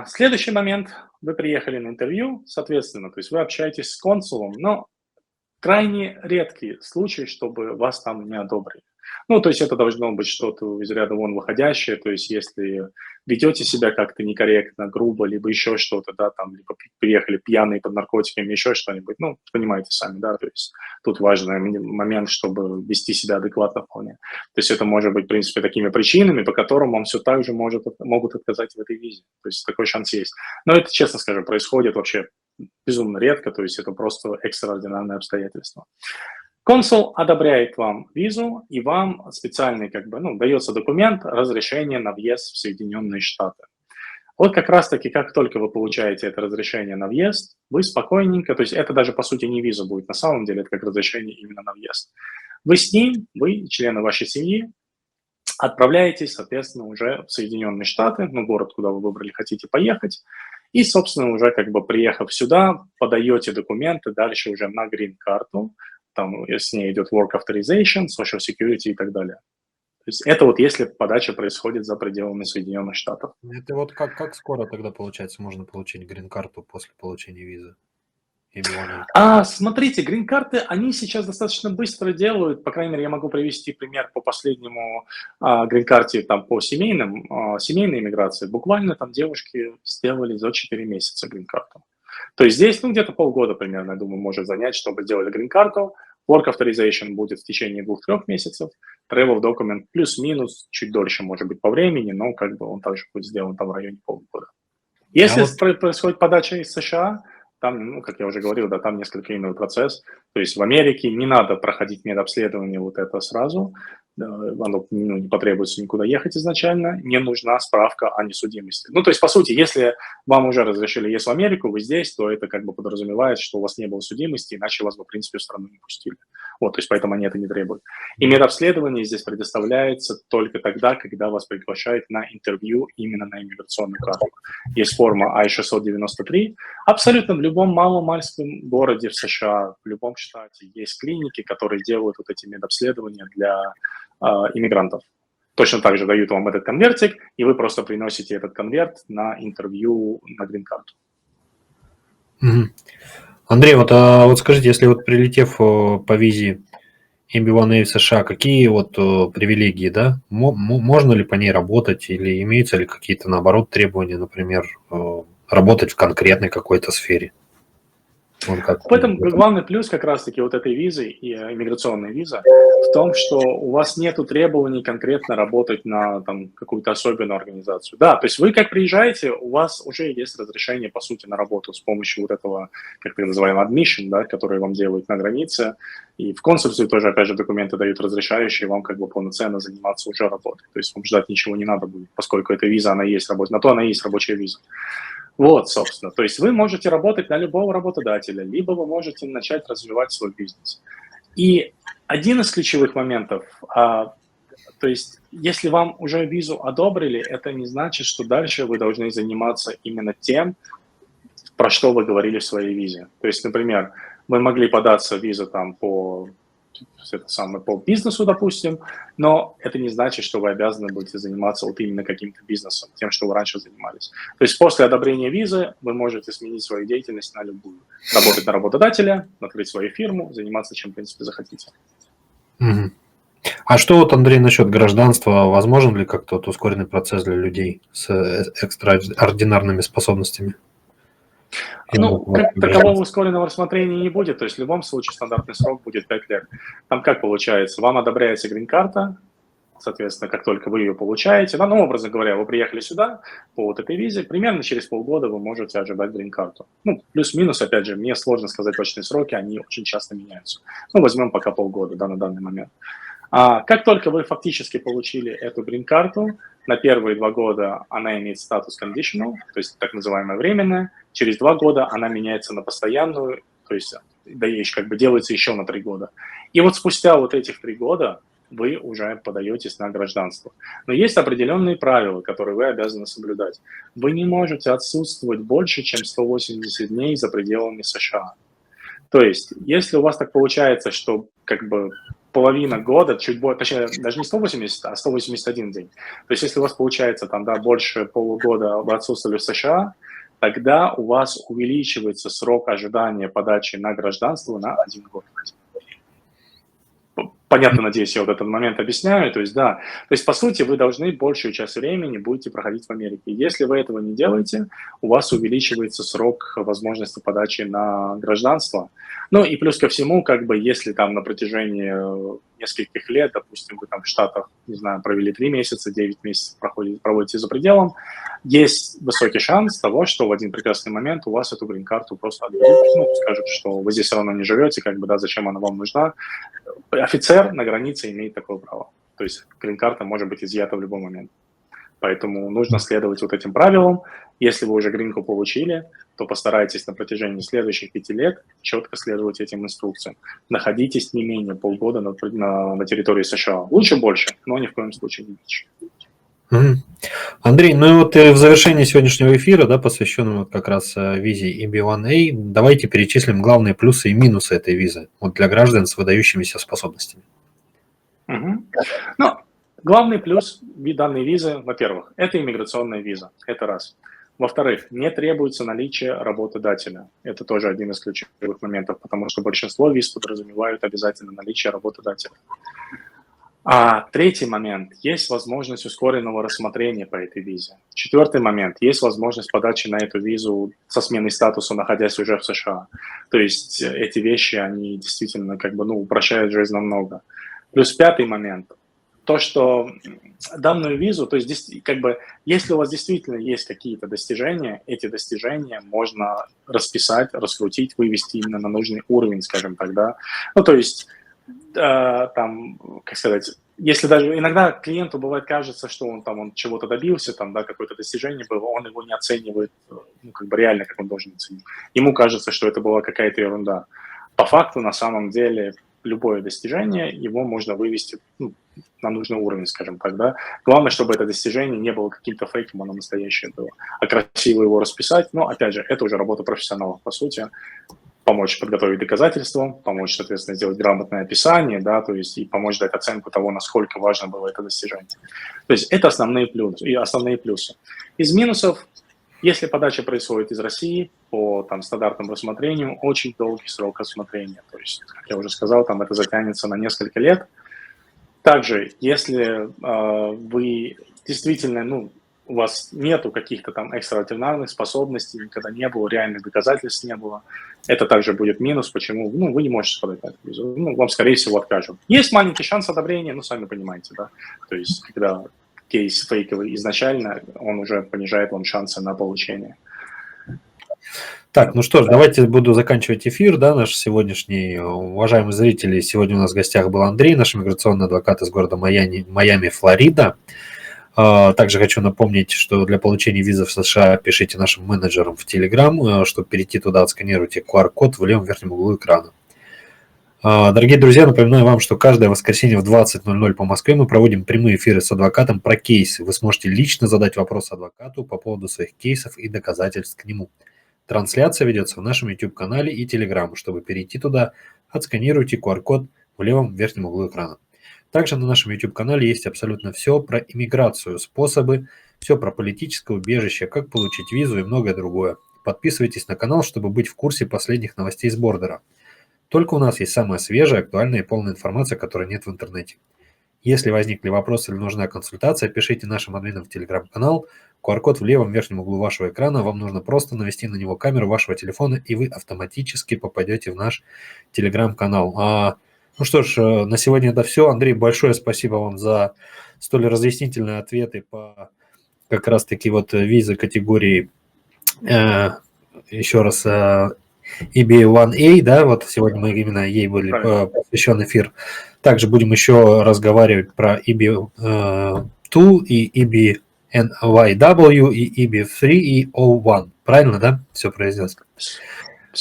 Speaker 2: Следующий момент. Вы приехали на интервью, соответственно, то есть вы общаетесь с консулом, но крайне редкий случай, чтобы вас там не одобрили. Ну, то есть это должно быть что-то из ряда вон выходящее, то есть если ведете себя как-то некорректно, грубо, либо еще что-то, да, там, либо приехали пьяные под наркотиками, еще что-нибудь, ну, понимаете сами, да, то есть тут важный момент, чтобы вести себя адекватно вполне. То есть это может быть, в принципе, такими причинами, по которым вам все так же могут отказать в этой визе. То есть такой шанс есть. Но это, честно скажу, происходит вообще безумно редко, то есть это просто экстраординарное обстоятельство. Консул одобряет вам визу, и вам специальный, дается документ разрешение на въезд в Соединенные Штаты. Вот как раз-таки, как только вы получаете это разрешение на въезд, вы спокойненько, то есть это даже по сути не виза будет, на самом деле это как разрешение именно на въезд. Вы с ним, вы, члены вашей семьи, отправляетесь, соответственно, уже в Соединенные Штаты, город, куда вы выбрали, хотите поехать, и, собственно, уже приехав сюда, подаете документы дальше уже на грин-карту, там с ней идет work authorization, social security и так далее. То есть это вот если подача происходит за пределами Соединенных Штатов.
Speaker 1: Это вот как скоро тогда, получается, можно получить грин-карту после получения визы?
Speaker 2: Смотрите, грин-карты, они сейчас достаточно быстро делают, по крайней мере, я могу привести пример по последнему грин-карте там, по семейной иммиграции. Буквально там девушки сделали за 4 месяца грин-карту. То есть здесь, где-то полгода примерно, я думаю, может занять, чтобы сделать грин-карту. Work authorization будет в течение 2-3 месяцев. Travel document плюс-минус, чуть дольше, может быть, по времени, но он также будет сделан там в районе полгода. Если происходит подача из США, там, как я уже говорил, да, там несколько иной процесс. То есть в Америке не надо проходить медобследование вот это сразу, оно не потребуется никуда ехать изначально, не нужна справка о несудимости. То есть, по сути, если вам уже разрешили ехать в Америку, вы здесь, то это подразумевает, что у вас не было судимости, иначе вас бы, в принципе, в страну не пустили. То есть поэтому они это не требуют. И медобследование здесь предоставляется только тогда, когда вас приглашают на интервью именно на иммиграционную карту. Есть форма I-693. Абсолютно в любом маломальском городе в США, в любом штате есть клиники, которые делают вот эти медобследования для иммигрантов. Точно так же дают вам этот конвертик, и вы просто приносите этот конверт на интервью на грин-карту.
Speaker 1: Андрей, вот скажите, если прилетев по визе MB1A в США, какие привилегии, да? Можно ли по ней работать или имеются ли какие-то, наоборот, требования, например, работать в конкретной какой-то сфере?
Speaker 2: В этом главный плюс как раз-таки вот этой визы и иммиграционной визы в том, что у вас нет требований конкретно работать на какую-то особенную организацию. Да, то есть вы как приезжаете, у вас уже есть разрешение, по сути, на работу с помощью вот этого, как мы называем, admission, да, который вам делают на границе. И в консульстве тоже, опять же, документы дают разрешающие вам полноценно заниматься уже работой. То есть вам ждать ничего не надо будет, поскольку эта виза, она есть рабочая, на то она и есть рабочая виза. Вот, собственно. То есть вы можете работать на любого работодателя, либо вы можете начать развивать свой бизнес. И один из ключевых моментов, то есть если вам уже визу одобрили, это не значит, что дальше вы должны заниматься именно тем, про что вы говорили в своей визе. То есть, например, вы могли податься визу по бизнесу, допустим, но это не значит, что вы обязаны будете заниматься именно каким-то бизнесом, тем, что вы раньше занимались. То есть после одобрения визы вы можете сменить свою деятельность на любую. Работать на работодателя, открыть свою фирму, заниматься чем, в принципе, захотите.
Speaker 1: А что Андрей, насчет гражданства? Возможен ли как-то ускоренный процесс для людей с экстраординарными способностями?
Speaker 2: Как такового ускоренного рассмотрения не будет, то есть в любом случае стандартный срок будет 5 лет. Там как получается? Вам одобряется грин-карта, соответственно, как только вы ее получаете, образно говоря, вы приехали сюда по вот этой визе, примерно через полгода вы можете ожидать грин-карту. Плюс-минус, опять же, мне сложно сказать точные сроки, они очень часто меняются. Возьмем пока полгода, да, на данный момент. Как только вы фактически получили эту грин-карту, на первые 2 года она имеет статус conditional, то есть так называемая временная. Через 2 года она меняется на постоянную, то есть делается еще на 3 года. И спустя этих 3 года вы уже подаетесь на гражданство. Но есть определенные правила, которые вы обязаны соблюдать. Вы не можете отсутствовать больше, чем 180 дней за пределами США. То есть, если у вас так получается, что половина года, чуть больше, точнее, даже не 180, а 181 день. То есть, если у вас получается больше полугода вы отсутствовали в США, тогда у вас увеличивается срок ожидания подачи на гражданство на 1 год. понятно, надеюсь, я вот этот момент объясняю. То есть, да, то есть, по сути, вы должны большую часть времени будете проходить в Америке. Если вы этого не делаете, у вас увеличивается срок возможности подачи на гражданство. Ну и плюс ко всему, как бы, если там на протяжении нескольких лет, допустим, вы там в Штатах, не знаю, провели 3 месяца, 9 месяцев проводите за пределом, есть высокий шанс того, что в один прекрасный момент у вас эту грин-карту просто отберут, ну, скажут, что вы здесь все равно не живете, как бы, да, зачем она вам нужна. Офицер на границе имеет такое право. То есть грин-карта может быть изъята в любой момент. Поэтому нужно следовать вот этим правилам. Если вы уже гринку получили, то постарайтесь на протяжении следующих 5 лет четко следовать этим инструкциям. Находитесь не менее полгода на территории США. Лучше больше, но ни в коем случае не меньше.
Speaker 1: Андрей, ну и вот в завершении сегодняшнего эфира, да, посвященного как раз визе EB1A, давайте перечислим главные плюсы и минусы этой визы вот для граждан с выдающимися способностями.
Speaker 2: Ну, главный плюс данной визы, во-первых, это иммиграционная виза, это раз. Во-вторых, не требуется наличие работодателя. Это тоже один из ключевых моментов, потому что большинство виз подразумевают обязательно наличие работодателя. А третий момент, есть возможность ускоренного рассмотрения по этой визе. Четвертый момент, есть возможность подачи на эту визу со сменой статуса, находясь уже в США. То есть эти вещи, они действительно как бы, упрощают жизнь намного. Плюс пятый момент, то, что данную визу, то есть как бы, если у вас действительно есть какие-то достижения, эти достижения можно расписать, раскрутить, вывести именно на нужный уровень, скажем так, да. Ну, то есть там, как сказать, если даже иногда клиенту бывает кажется, что он чего-то добился, там, да, какое-то достижение было, он его не оценивает, как бы реально, как он должен оценить. Ему кажется, что это была какая-то ерунда. По факту, на самом деле, любое достижение, его можно вывести на нужный уровень, скажем так, да. Главное, чтобы это достижение не было каким-то фейком, оно настоящее было. А красиво его расписать, но, опять же, это уже работа профессионалов, по сути. Помочь подготовить доказательства, помочь, соответственно, сделать грамотное описание, да, то есть и помочь дать оценку того, насколько важно было это достижение. То есть это основные плюсы. Из минусов, если подача происходит из России по стандартному рассмотрению, очень долгий срок рассмотрения. То есть, как я уже сказал, там это затянется на несколько лет. Также, если вы действительно, у вас нету каких-то там экстраординарных способностей, никогда не было, реальных доказательств не было, это также будет минус, почему, вы не можете подать на эту визу, вам, скорее всего, откажут. Есть маленький шанс одобрения, сами понимаете, да, то есть, когда кейс фейковый изначально, он уже понижает вам шансы на получение.
Speaker 1: Так, ну что ж, давайте буду заканчивать эфир, да, наш сегодняшний. Уважаемые зрители, сегодня у нас в гостях был Андрей, наш миграционный адвокат из города Майами, Флорида. Также хочу напомнить, что для получения визы в США пишите нашим менеджерам в Telegram, чтобы перейти туда, отсканируйте QR-код в левом верхнем углу экрана. Дорогие друзья, напоминаю вам, что каждое воскресенье в 20:00 по Москве мы проводим прямые эфиры с адвокатом про кейсы. Вы сможете лично задать вопрос адвокату по поводу своих кейсов и доказательств к нему. Трансляция ведется в нашем YouTube-канале и Telegram. Чтобы перейти туда, отсканируйте QR-код в левом верхнем углу экрана. Также на нашем YouTube-канале есть абсолютно все про иммиграцию, способы, все про политическое убежище, как получить визу и многое другое. Подписывайтесь на канал, чтобы быть в курсе последних новостей с бордера. Только у нас есть самая свежая, актуальная и полная информация, которой нет в интернете. Если возникли вопросы или нужна консультация, пишите нашим админам в Telegram-канал. QR-код в левом верхнем углу вашего экрана. Вам нужно просто навести на него камеру вашего телефона, и вы автоматически попадете в наш Telegram-канал. Ну что ж, на сегодня это все. Андрей, большое спасибо вам за столь разъяснительные ответы по как раз-таки визы категории, еще раз, EB1A, да, сегодня мы именно ей были посвящен эфир. Также будем еще разговаривать про EB2 и EB-NYW и EB3 и O1. Правильно, да? Все произнес.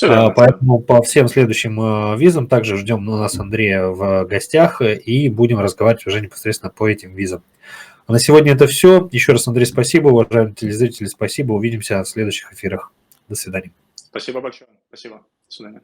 Speaker 1: Поэтому по всем следующим визам также ждем у нас Андрея в гостях и будем разговаривать уже непосредственно по этим визам. А на сегодня это все. Еще раз, Андрей, спасибо. Уважаемые телезрители, спасибо. Увидимся в следующих эфирах. До свидания.
Speaker 2: Спасибо большое. Спасибо. До свидания.